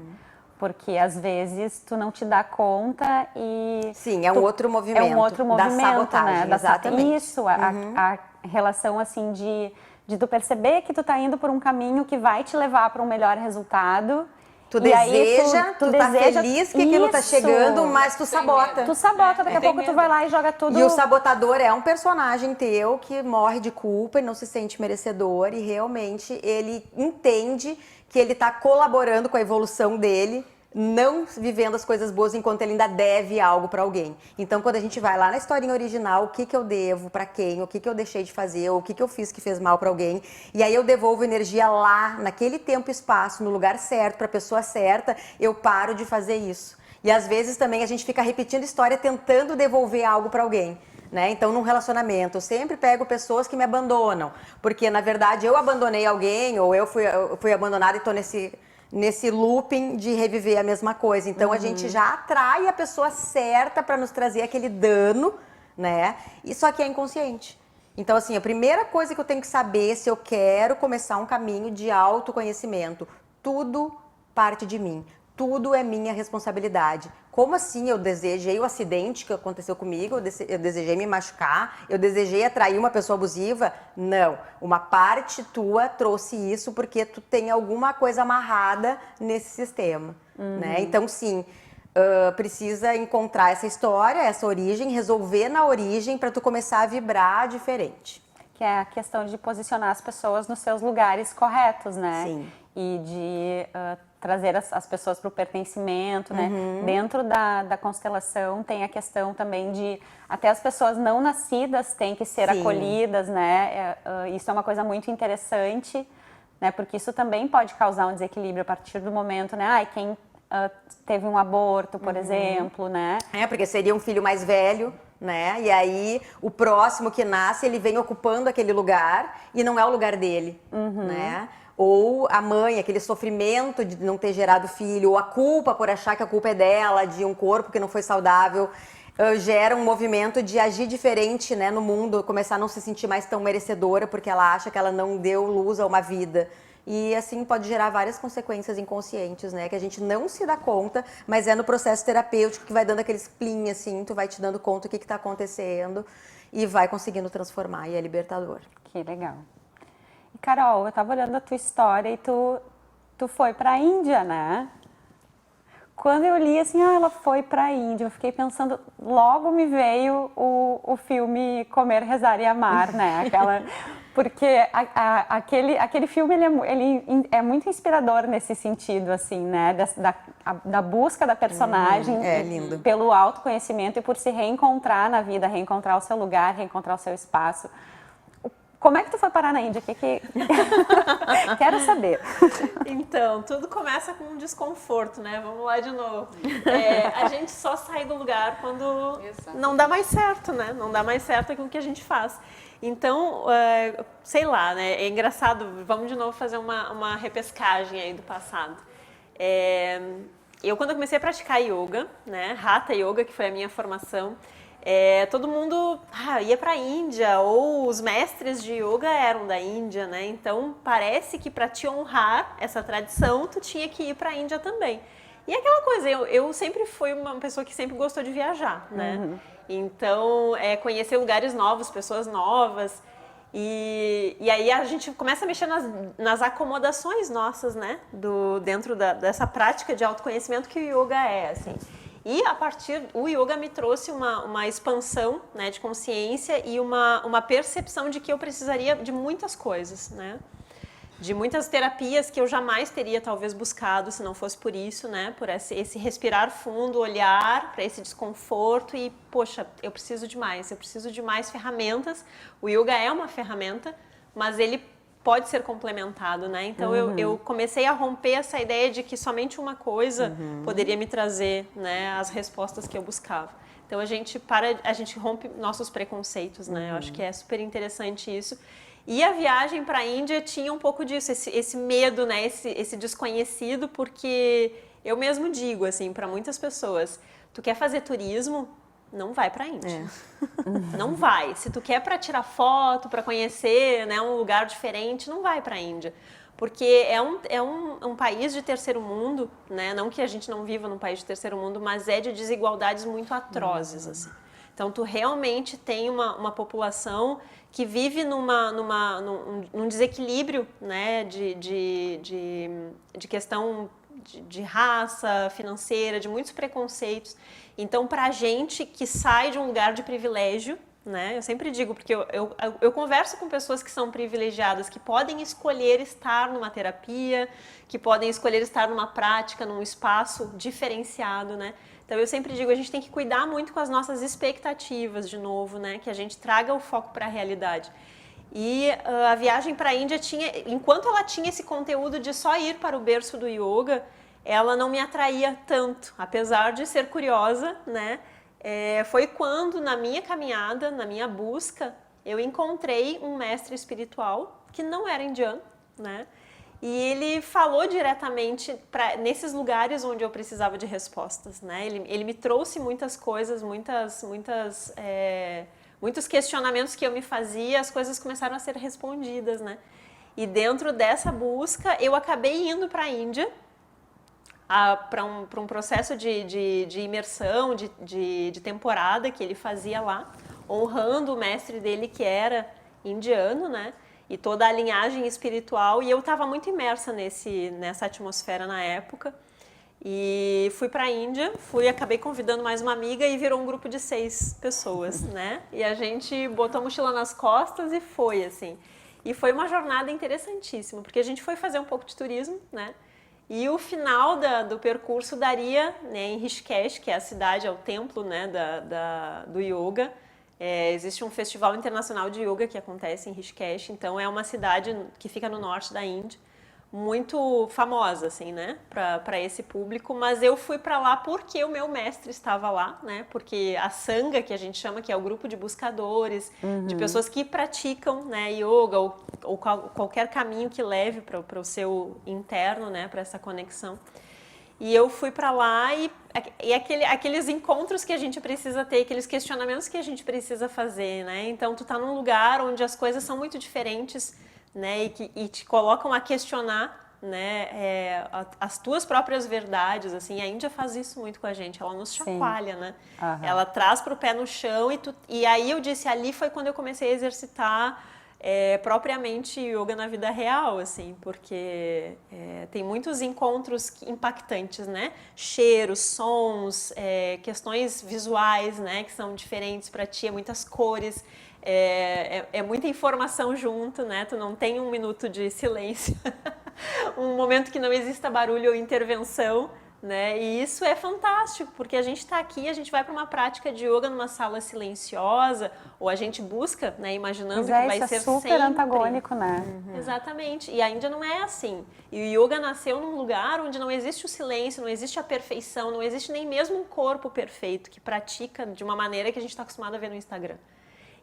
Porque às vezes tu não te dá conta e...
Sim, é um outro movimento.
É um outro movimento,
da sabotagem,
né?
Exatamente.
Isso, a relação assim de tu perceber que tu tá indo por um caminho que vai te levar para um melhor resultado.
Tu
E
deseja,
aí
tu tá feliz que aquilo tá chegando, mas tu sabota.
Tu sabota, daqui a pouco tu vai lá e joga tudo.
E o sabotador é um personagem teu que morre de culpa e não se sente merecedor e realmente ele entende que ele tá colaborando com a evolução dele, não vivendo as coisas boas enquanto ele ainda deve algo para alguém. Então, quando a gente vai lá na historinha original, o que eu devo para quem, o que eu deixei de fazer, o que eu fiz que fez mal para alguém, e aí eu devolvo energia lá, naquele tempo e espaço, no lugar certo, para a pessoa certa, eu paro de fazer isso. E às vezes também a gente fica repetindo história tentando devolver algo para alguém. Né? Então, num relacionamento, eu sempre pego pessoas que me abandonam, porque na verdade eu abandonei alguém, ou eu fui abandonada e estou nesse looping de reviver a mesma coisa. Então a gente já atrai a pessoa certa para nos trazer aquele dano, né? E só que é inconsciente. Então, assim, a primeira coisa que eu tenho que saber se eu quero começar um caminho de autoconhecimento, tudo parte de mim. Tudo é minha responsabilidade. Como assim eu desejei o acidente que aconteceu comigo, eu desejei me machucar, eu desejei atrair uma pessoa abusiva? Não. Uma parte tua trouxe isso porque tu tem alguma coisa amarrada nesse sistema. Né? Então, sim, precisa encontrar essa história, essa origem, resolver na origem para tu começar a vibrar diferente.
Que é a questão de posicionar as pessoas nos seus lugares corretos, né?
Sim.
E de trazer as pessoas para o pertencimento, né? Dentro da constelação tem a questão também de até as pessoas não nascidas têm que ser
Sim.
acolhidas, né? Isso é uma coisa muito interessante, né? Porque isso também pode causar um desequilíbrio a partir do momento, né? Ai, quem teve um aborto, por exemplo, né?
Porque seria um filho mais velho, né? E aí o próximo que nasce, ele vem ocupando aquele lugar e não é o lugar dele, né? Ou a mãe, aquele sofrimento de não ter gerado filho, ou a culpa por achar que a culpa é dela, de um corpo que não foi saudável, gera um movimento de agir diferente, né, no mundo, começar a não se sentir mais tão merecedora porque ela acha que ela não deu luz a uma vida. E assim pode gerar várias consequências inconscientes, né? Que a gente não se dá conta, mas é no processo terapêutico que vai dando aqueles plim, assim, tu vai te dando conta do que tá acontecendo e vai conseguindo transformar, e é libertador.
Que legal. E Carol, eu tava olhando a tua história e tu foi pra Índia, né? Quando eu li assim, ela foi pra Índia, eu fiquei pensando, logo me veio o filme Comer, Rezar e Amar, né? Porque aquele filme ele é muito inspirador nesse sentido, assim, né? Da busca da personagem
lindo.
pelo autoconhecimento e por se reencontrar na vida, reencontrar o seu lugar, reencontrar o seu espaço. Como é que tu foi parar na Índia? Quero saber.
Então, tudo começa com um desconforto, né? Vamos lá de novo. A gente só sai do lugar quando não dá mais certo, né? Não dá mais certo aquilo que a gente faz. Então, sei lá, né? É engraçado, vamos de novo fazer uma repescagem aí do passado. Quando eu comecei a praticar yoga, né? Hatha Yoga, que foi a minha formação, todo mundo ia para a Índia, ou os mestres de yoga eram da Índia, né? Então, parece que para te honrar essa tradição, tu tinha que ir para a Índia também. E aquela coisa, eu sempre fui uma pessoa que sempre gostou de viajar, né? Uhum. Então, conhecer lugares novos, pessoas novas. E aí a gente começa a mexer nas acomodações nossas, né? Dentro dessa prática de autoconhecimento que o yoga é, assim. E o yoga me trouxe uma expansão, né, de consciência e uma percepção de que eu precisaria de muitas coisas, né? De muitas terapias que eu jamais teria talvez buscado se não fosse por isso, né? Por esse respirar fundo, olhar para esse desconforto e, poxa, eu preciso de mais ferramentas. O yoga é uma ferramenta, mas ele pode ser complementado, né? Então eu comecei a romper essa ideia de que somente uma coisa poderia me trazer, né, as respostas que eu buscava. Então a gente rompe nossos preconceitos, né? Eu acho que é super interessante isso. E a viagem para a Índia tinha um pouco disso, esse medo, né? Esse desconhecido, porque eu mesmo digo assim para muitas pessoas: tu quer fazer turismo? Não vai para a Índia. Não vai. Se tu quer para tirar foto, para conhecer, né, um lugar diferente, não vai para a Índia. Porque é um país de terceiro mundo, né? Não que a gente não viva num país de terceiro mundo, mas é de desigualdades muito atrozes, assim. Então, tu realmente tem uma população que vive num desequilíbrio, né, de questão de raça, financeira, de muitos preconceitos. Então, para a gente que sai de um lugar de privilégio, né, eu sempre digo, porque eu converso com pessoas que são privilegiadas, que podem escolher estar numa terapia, que podem escolher estar numa prática, num espaço diferenciado, né? Então, eu sempre digo, a gente tem que cuidar muito com as nossas expectativas, de novo, né? Que a gente traga o foco para a realidade. E a viagem para a Índia enquanto ela tinha esse conteúdo de só ir para o berço do yoga, ela não me atraía tanto, apesar de ser curiosa, né? Foi quando, na minha caminhada, na minha busca, eu encontrei um mestre espiritual que não era indiano, né? E ele falou diretamente nesses lugares onde eu precisava de respostas, né? Ele me trouxe muitas coisas, muitos questionamentos que eu me fazia, as coisas começaram a ser respondidas, né? E dentro dessa busca, eu acabei indo para a Índia, para um processo de imersão, de temporada que ele fazia lá, honrando o mestre dele que era indiano, né? E toda a linhagem espiritual, e eu estava muito imersa nessa atmosfera na época. E fui para a Índia, acabei convidando mais uma amiga e virou um grupo de 6 pessoas, né? E a gente botou a mochila nas costas e foi, assim. E foi uma jornada interessantíssima, porque a gente foi fazer um pouco de turismo, né? E o final do percurso daria, né, em Rishikesh, que é a cidade, é o templo, né, do yoga. Existe um festival internacional de yoga que acontece em Rishikesh, então é uma cidade que fica no norte da Índia, muito famosa, assim, né, para esse público, mas eu fui para lá porque o meu mestre estava lá, né, porque a Sangha, que a gente chama, que é o grupo de buscadores, de pessoas que praticam, né, yoga ou qualquer caminho que leve para o seu interno, né, para essa conexão. E eu fui para lá e aqueles encontros que a gente precisa ter, aqueles questionamentos que a gente precisa fazer, né? Então, tu tá num lugar onde as coisas são muito diferentes, né, e te colocam a questionar, né, as tuas próprias verdades, assim. A Índia faz isso muito com a gente, ela nos chacoalha, né? Ela traz para o pé no chão e aí eu disse, ali foi quando eu comecei a exercitar propriamente yoga na vida real, assim, porque tem muitos encontros impactantes, né? Cheiros, sons, questões visuais, né, que são diferentes para ti, muitas cores. É muita informação junto, né? Tu não tem um minuto de silêncio, um momento que não exista barulho ou intervenção, né? E isso é fantástico, porque a gente está aqui, a gente vai para uma prática de yoga numa sala silenciosa, ou a gente busca, né, imaginando que vai ser
super
sempre
antagônico, né?
Exatamente. E a Índia não é assim. E o yoga nasceu num lugar onde não existe o silêncio, não existe a perfeição, não existe nem mesmo um corpo perfeito que pratica de uma maneira que a gente está acostumado a ver no Instagram.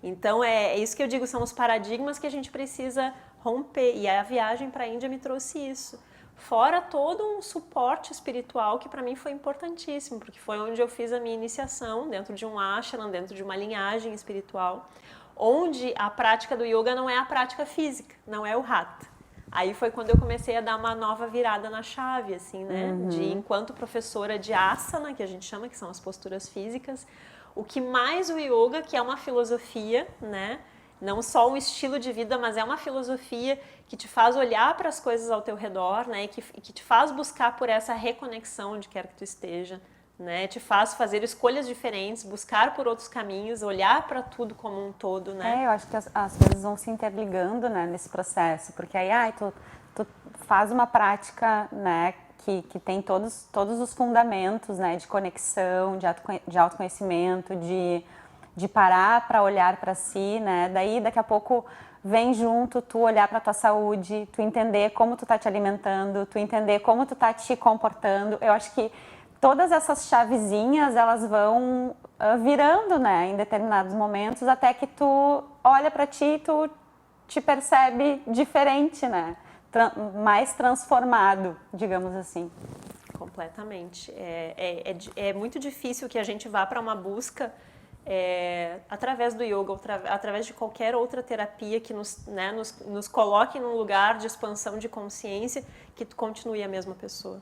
Então, é isso que eu digo, são os paradigmas que a gente precisa romper. E a viagem para a Índia me trouxe isso. Fora todo um suporte espiritual que para mim foi importantíssimo, porque foi onde eu fiz a minha iniciação, dentro de um ashram, dentro de uma linhagem espiritual, onde a prática do yoga não é a prática física, não é o hatha. Aí foi quando eu comecei a dar uma nova virada na chave, assim, né? De enquanto professora de asana, que a gente chama, que são as posturas físicas, o que mais o yoga, que é uma filosofia, né? Não só um estilo de vida, mas é uma filosofia que te faz olhar para as coisas ao teu redor, né? E que te faz buscar por essa reconexão onde quer que tu esteja, né? Te faz fazer escolhas diferentes, buscar por outros caminhos, olhar para tudo como um todo, né?
Eu acho que as coisas vão se interligando, né, nesse processo, porque aí tu faz uma prática, né, que tem todos os fundamentos, né, de conexão, de autoconhecimento, de parar para olhar para si, né? Daí daqui a pouco vem junto tu olhar para tua saúde, tu entender como tu tá te alimentando, tu entender como tu tá te comportando. Eu acho que todas essas chavezinhas, elas vão virando, né, em determinados momentos, até que tu olha para ti e tu te percebe diferente, né? Mais transformado, digamos assim.
Completamente. É muito difícil que a gente vá para uma busca através do yoga, através de qualquer outra terapia que nos coloque num lugar de expansão de consciência, que tu continue a mesma pessoa.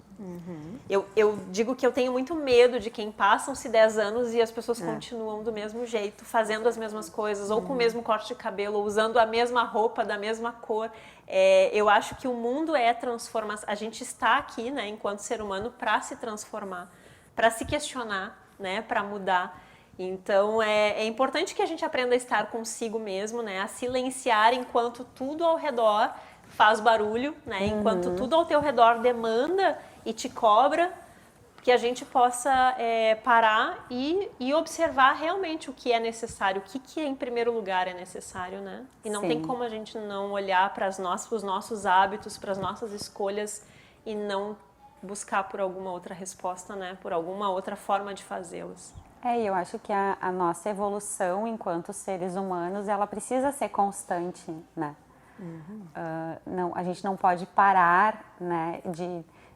Eu digo que eu tenho muito medo de quem passam-se 10 anos e as pessoas continuam do mesmo jeito, fazendo as mesmas coisas, ou com o mesmo corte de cabelo, ou usando a mesma roupa, da mesma cor. Eu acho que o mundo é transformação. A gente está aqui, né, enquanto ser humano, para se transformar, para se questionar, né, para mudar. Então, é importante que a gente aprenda a estar consigo mesmo, né? A silenciar enquanto tudo ao redor faz barulho, né? Enquanto tudo ao teu redor demanda e te cobra, que a gente possa parar e observar realmente o que é necessário, o que em primeiro lugar é necessário, né? E não tem como a gente não olhar para os nossos hábitos, para as nossas escolhas e não buscar por alguma outra resposta, né? Por alguma outra forma de fazê-las.
Eu acho que a nossa evolução enquanto seres humanos, ela precisa ser constante, né? A gente não pode parar, né,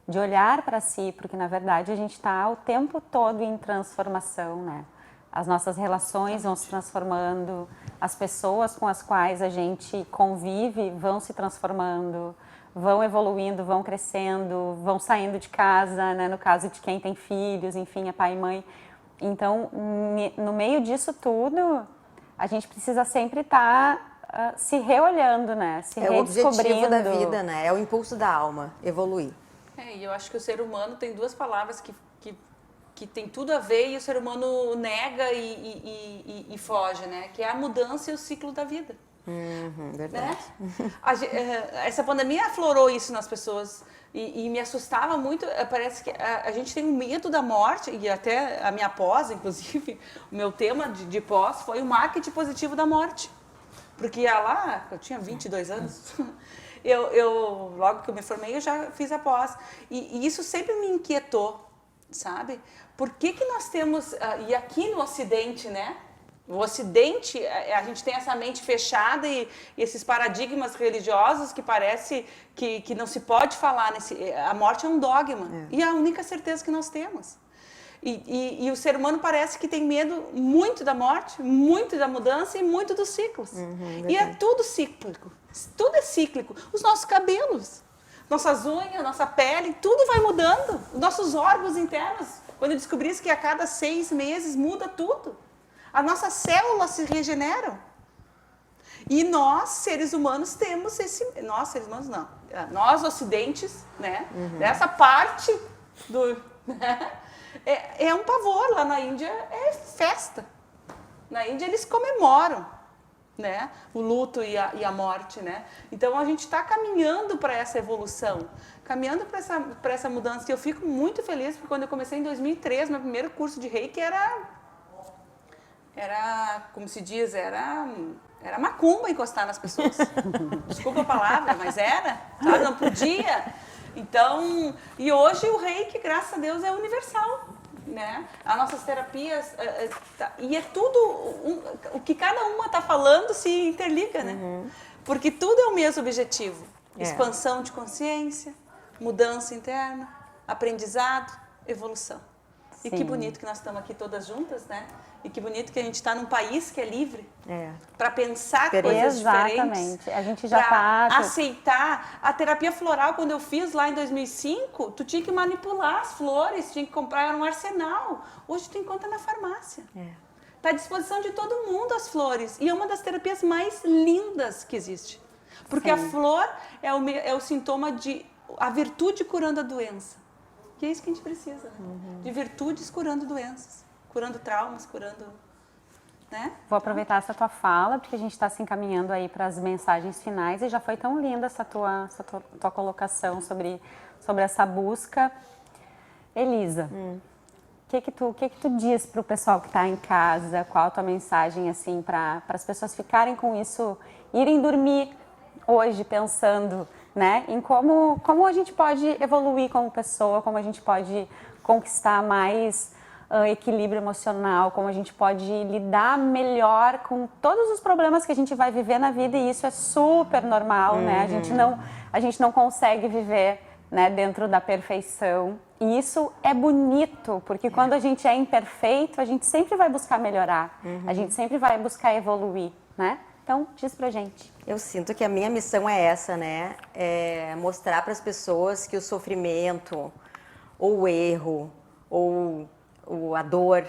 de olhar para si, porque na verdade a gente está o tempo todo em transformação, né? As nossas relações vão se transformando, as pessoas com as quais a gente convive vão se transformando, vão evoluindo, vão crescendo, vão saindo de casa, né? No caso de quem tem filhos, enfim, é pai e mãe. Então, no meio disso tudo, a gente precisa sempre estar se reolhando, né? Se redescobrindo.
É o objetivo da vida, né? É o impulso da alma, evoluir.
E eu acho que o ser humano tem duas palavras que tem tudo a ver e o ser humano nega e foge, né? Que é a mudança e o ciclo da vida.
Verdade.
Né? Essa pandemia aflorou isso nas pessoas e me assustava muito. Parece que a gente tem um medo da morte, e até a minha pós, inclusive, o meu tema de pós foi o marketing positivo da morte. Porque eu tinha 22 anos, logo que eu me formei, eu já fiz a pós. E isso sempre me inquietou, sabe? Por que nós temos, e aqui no Ocidente, né? O Ocidente, a gente tem essa mente fechada e esses paradigmas religiosos que parece que não se pode falar. A morte é um dogma. E é a única certeza que nós temos. E o ser humano parece que tem medo muito da morte, muito da mudança e muito dos ciclos. E é tudo cíclico. Tudo é cíclico. Os nossos cabelos, nossas unhas, nossa pele, tudo vai mudando. Os nossos órgãos internos. Quando eu descobri isso, que a cada 6 meses muda tudo. As nossas células se regeneram. E nós, seres humanos, temos esse... Nós, seres humanos, não. Nós, ocidentes, né? Dessa parte do... É um pavor. Lá na Índia é festa. Na Índia eles comemoram, né? O luto e a morte, né? Então a gente está caminhando para essa evolução, caminhando para essa mudança. E eu fico muito feliz porque quando eu comecei em 2003, meu primeiro curso de Reiki era como se diz, era macumba encostar nas pessoas. Desculpa a palavra, mas era, sabe? Não podia. Então, e hoje o Reiki, graças a Deus, é universal, né? As nossas terapias, e é tudo, o que cada uma está falando se interliga, né? Porque tudo é o mesmo objetivo. Expansão de consciência, mudança interna, aprendizado, evolução. E que bonito que nós estamos aqui todas juntas, né? E que bonito que a gente está num país que é livre para pensar coisas diferentes.
Exatamente. A gente já
para aceitar. A terapia floral, quando eu fiz lá em 2005, tu tinha que manipular as flores, tinha que comprar um arsenal. Hoje tu encontra na farmácia. Está à disposição de todo mundo as flores. E é uma das terapias mais lindas que existe. Porque a flor é o sintoma de a virtude curando a doença. Que é isso que a gente precisa, né? De virtudes curando doenças, curando traumas, curando... Né?
Vou aproveitar essa tua fala, porque a gente está se encaminhando aí para as mensagens finais e já foi tão linda essa tua colocação sobre essa busca. Elisa, o que tu diz para o pessoal que está em casa? Qual a tua mensagem assim, para as pessoas ficarem com isso, irem dormir hoje pensando, né, em como a gente pode evoluir como pessoa, como a gente pode conquistar mais equilíbrio emocional, como a gente pode lidar melhor com todos os problemas que a gente vai viver na vida, e isso é super normal, né? A gente não consegue viver, né, dentro da perfeição, e isso é bonito, porque quando a gente é imperfeito, a gente sempre vai buscar melhorar, a gente sempre vai buscar evoluir, né? Então, diz pra gente.
Eu sinto que a minha missão é essa, né? É mostrar para as pessoas que o sofrimento, ou o erro, ou a dor,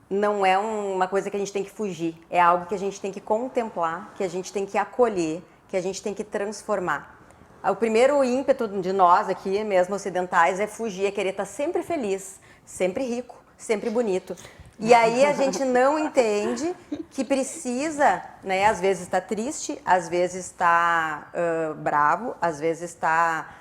não é uma coisa que a gente tem que fugir. É algo que a gente tem que contemplar, que a gente tem que acolher, que a gente tem que transformar. O primeiro ímpeto de nós aqui, mesmo ocidentais, é fugir, é querer estar sempre feliz, sempre rico, sempre bonito. E aí a gente não entende que precisa, né, às vezes está triste, às vezes está bravo, às vezes está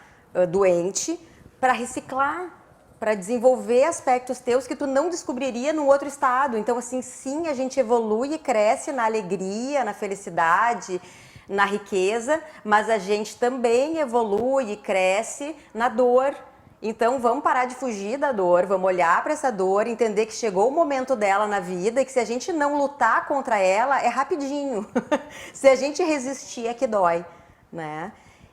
doente, para reciclar, para desenvolver aspectos teus que tu não descobriria no outro estado. Então, assim, sim, a gente evolui e cresce na alegria, na felicidade, na riqueza, mas a gente também evolui e cresce na dor. Então, vamos parar de fugir da dor, vamos olhar para essa dor, entender que chegou o momento dela na vida e que se a gente não lutar contra ela, é rapidinho. Se a gente resistir, é que dói, né?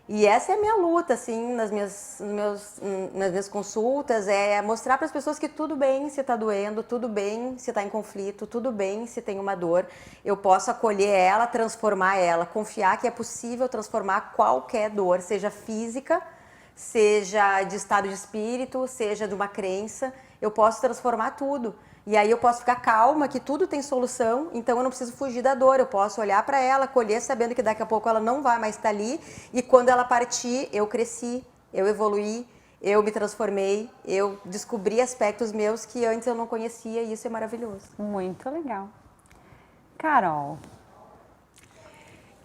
E essa é a minha luta, assim, nas minhas consultas, é mostrar para as pessoas que tudo bem se está doendo, tudo bem se está em conflito, tudo bem se tem uma dor. Eu posso acolher ela, transformar ela, confiar que é possível transformar qualquer dor, seja física, seja de estado de espírito, seja de uma crença, eu posso transformar tudo. E aí eu posso ficar calma, que tudo tem solução, então eu não preciso fugir da dor, eu posso olhar para ela, acolher, sabendo que daqui a pouco ela não vai mais estar ali, e quando ela partir, eu cresci, eu evoluí, eu me transformei, eu descobri aspectos meus que antes eu não conhecia, e isso é maravilhoso.
Muito legal. Carol.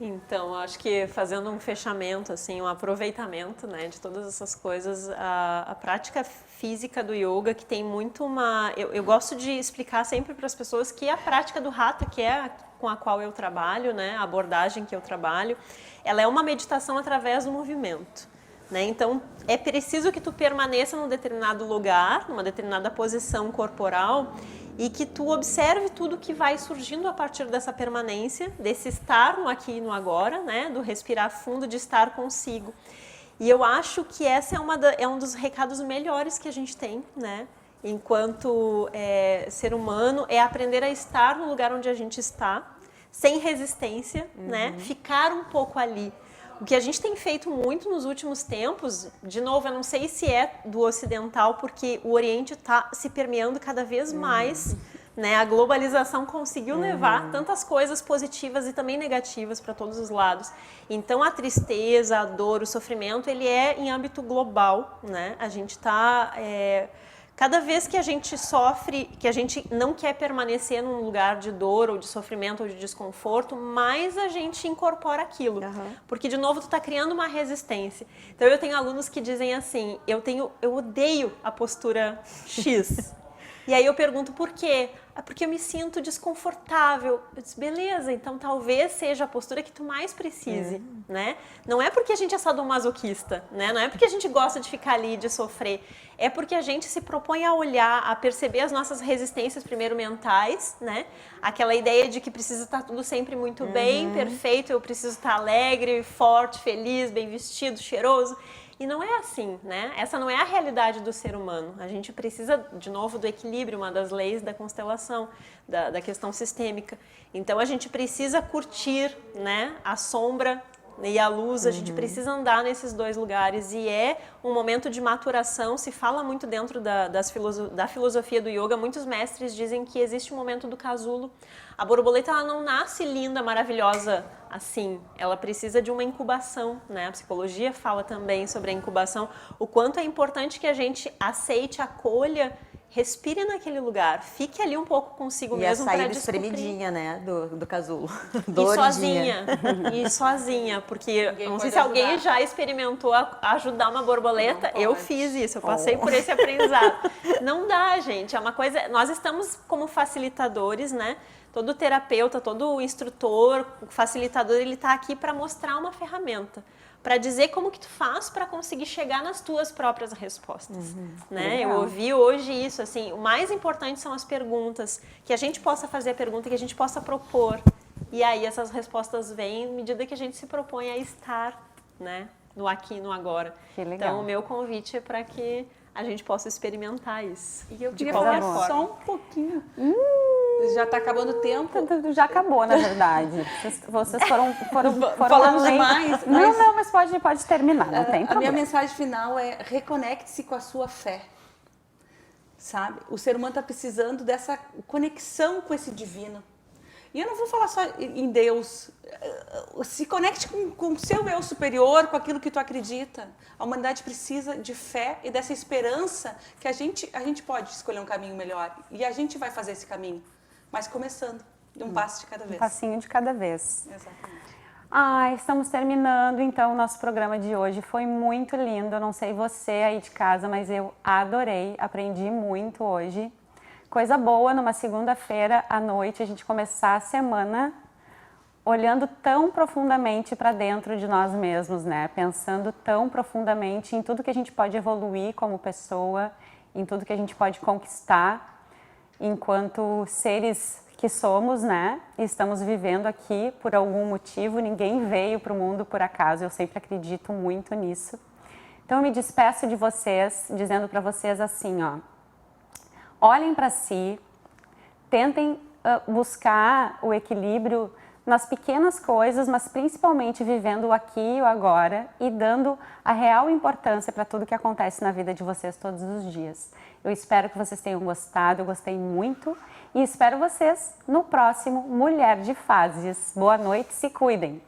Então, acho que fazendo um fechamento, assim, um aproveitamento, né, de todas essas coisas, a prática física do yoga, que tem muito uma... Eu gosto de explicar sempre para as pessoas que a prática do Hatha, que é com a qual eu trabalho, né, a abordagem que eu trabalho, ela é uma meditação através do movimento, né? Então, é preciso que tu permaneça num determinado lugar, numa determinada posição corporal, e que tu observe tudo que vai surgindo a partir dessa permanência, desse estar no aqui e no agora, né? Do respirar fundo, de estar consigo. E eu acho que essa é um dos recados melhores que a gente tem, né? enquanto ser humano, é aprender a estar no lugar onde a gente está, sem resistência, né? Ficar um pouco ali. O que a gente tem feito muito nos últimos tempos, de novo, eu não sei se é do ocidental, porque o Oriente está se permeando cada vez mais, né? A globalização conseguiu levar tantas coisas positivas e também negativas para todos os lados. Então, a tristeza, a dor, o sofrimento, ele é em âmbito global, né? A gente está... Cada vez que a gente sofre, que a gente não quer permanecer num lugar de dor ou de sofrimento ou de desconforto, mais a gente incorpora aquilo. Porque, de novo, tu tá criando uma resistência. Então, eu tenho alunos que dizem assim, eu odeio a postura X. E aí eu pergunto por quê? É porque eu me sinto desconfortável. Eu disse, beleza, então talvez seja a postura que tu mais precise, né? Não é porque a gente é sadomasoquista, né? Não é porque a gente gosta de ficar ali, de sofrer. É porque a gente se propõe a olhar, a perceber as nossas resistências primeiro mentais, né? Aquela ideia de que precisa estar tudo sempre muito bem, perfeito, eu preciso estar alegre, forte, feliz, bem vestido, cheiroso. E não é assim, né? Essa não é a realidade do ser humano. A gente precisa, de novo, do equilíbrio, uma das leis da constelação, da questão sistêmica. Então, a gente precisa curtir, né, a sombra e a luz, a gente precisa andar nesses dois lugares. E é um momento de maturação, se fala muito dentro da filosofia do yoga. Muitos mestres dizem que existe um momento do casulo. A borboleta, ela não nasce linda, maravilhosa assim, ela precisa de uma incubação, né? A psicologia fala também sobre a incubação, o quanto é importante que a gente aceite, acolha, respire naquele lugar, fique ali um pouco consigo mesmo para descobrir.
E a saída espremidinha, né, do casulo.
E sozinha, porque não sei se alguém já experimentou ajudar uma borboleta, eu fiz isso, eu passei por esse aprendizado. Não dá, gente, é uma coisa, nós estamos como facilitadores, né? Todo terapeuta, todo instrutor, facilitador, ele está aqui para mostrar uma ferramenta, para dizer como que tu faz para conseguir chegar nas tuas próprias respostas, né? Eu ouvi hoje isso, assim, o mais importante são as perguntas, que a gente possa fazer a pergunta, que a gente possa propor, e aí essas respostas vêm à medida que a gente se propõe a estar, né, no aqui e no agora.
Que legal.
Então, o meu convite é para que a gente possa experimentar isso.
E eu queria falar só um pouquinho. Já está acabando o tempo.
Já acabou, na verdade. Vocês foram
Falamos
além.
demais.
Não, mas pode terminar, não tem problema.
A minha mensagem final é reconecte-se com a sua fé. Sabe? O ser humano está precisando dessa conexão com esse divino. E eu não vou falar só em Deus. Se conecte com o seu eu superior, com aquilo que tu acredita. A humanidade precisa de fé e dessa esperança que a gente pode escolher um caminho melhor. E a gente vai fazer esse caminho. Mas começando, de um passo de cada vez.
Um passinho de cada vez.
Exatamente.
Estamos terminando, então, o nosso programa de hoje. Foi muito lindo. Eu não sei você aí de casa, mas eu adorei. Aprendi muito hoje. Coisa boa, numa segunda-feira à noite, a gente começar a semana olhando tão profundamente para dentro de nós mesmos, né? Pensando tão profundamente em tudo que a gente pode evoluir como pessoa, em tudo que a gente pode conquistar enquanto seres que somos, né? E estamos vivendo aqui por algum motivo, ninguém veio para o mundo por acaso, eu sempre acredito muito nisso. Então eu me despeço de vocês, dizendo para vocês assim, ó, olhem para si, tentem buscar o equilíbrio nas pequenas coisas, mas principalmente vivendo o aqui e o agora e dando a real importância para tudo que acontece na vida de vocês todos os dias. Eu espero que vocês tenham gostado, eu gostei muito e espero vocês no próximo Mulher de Fases. Boa noite, se cuidem!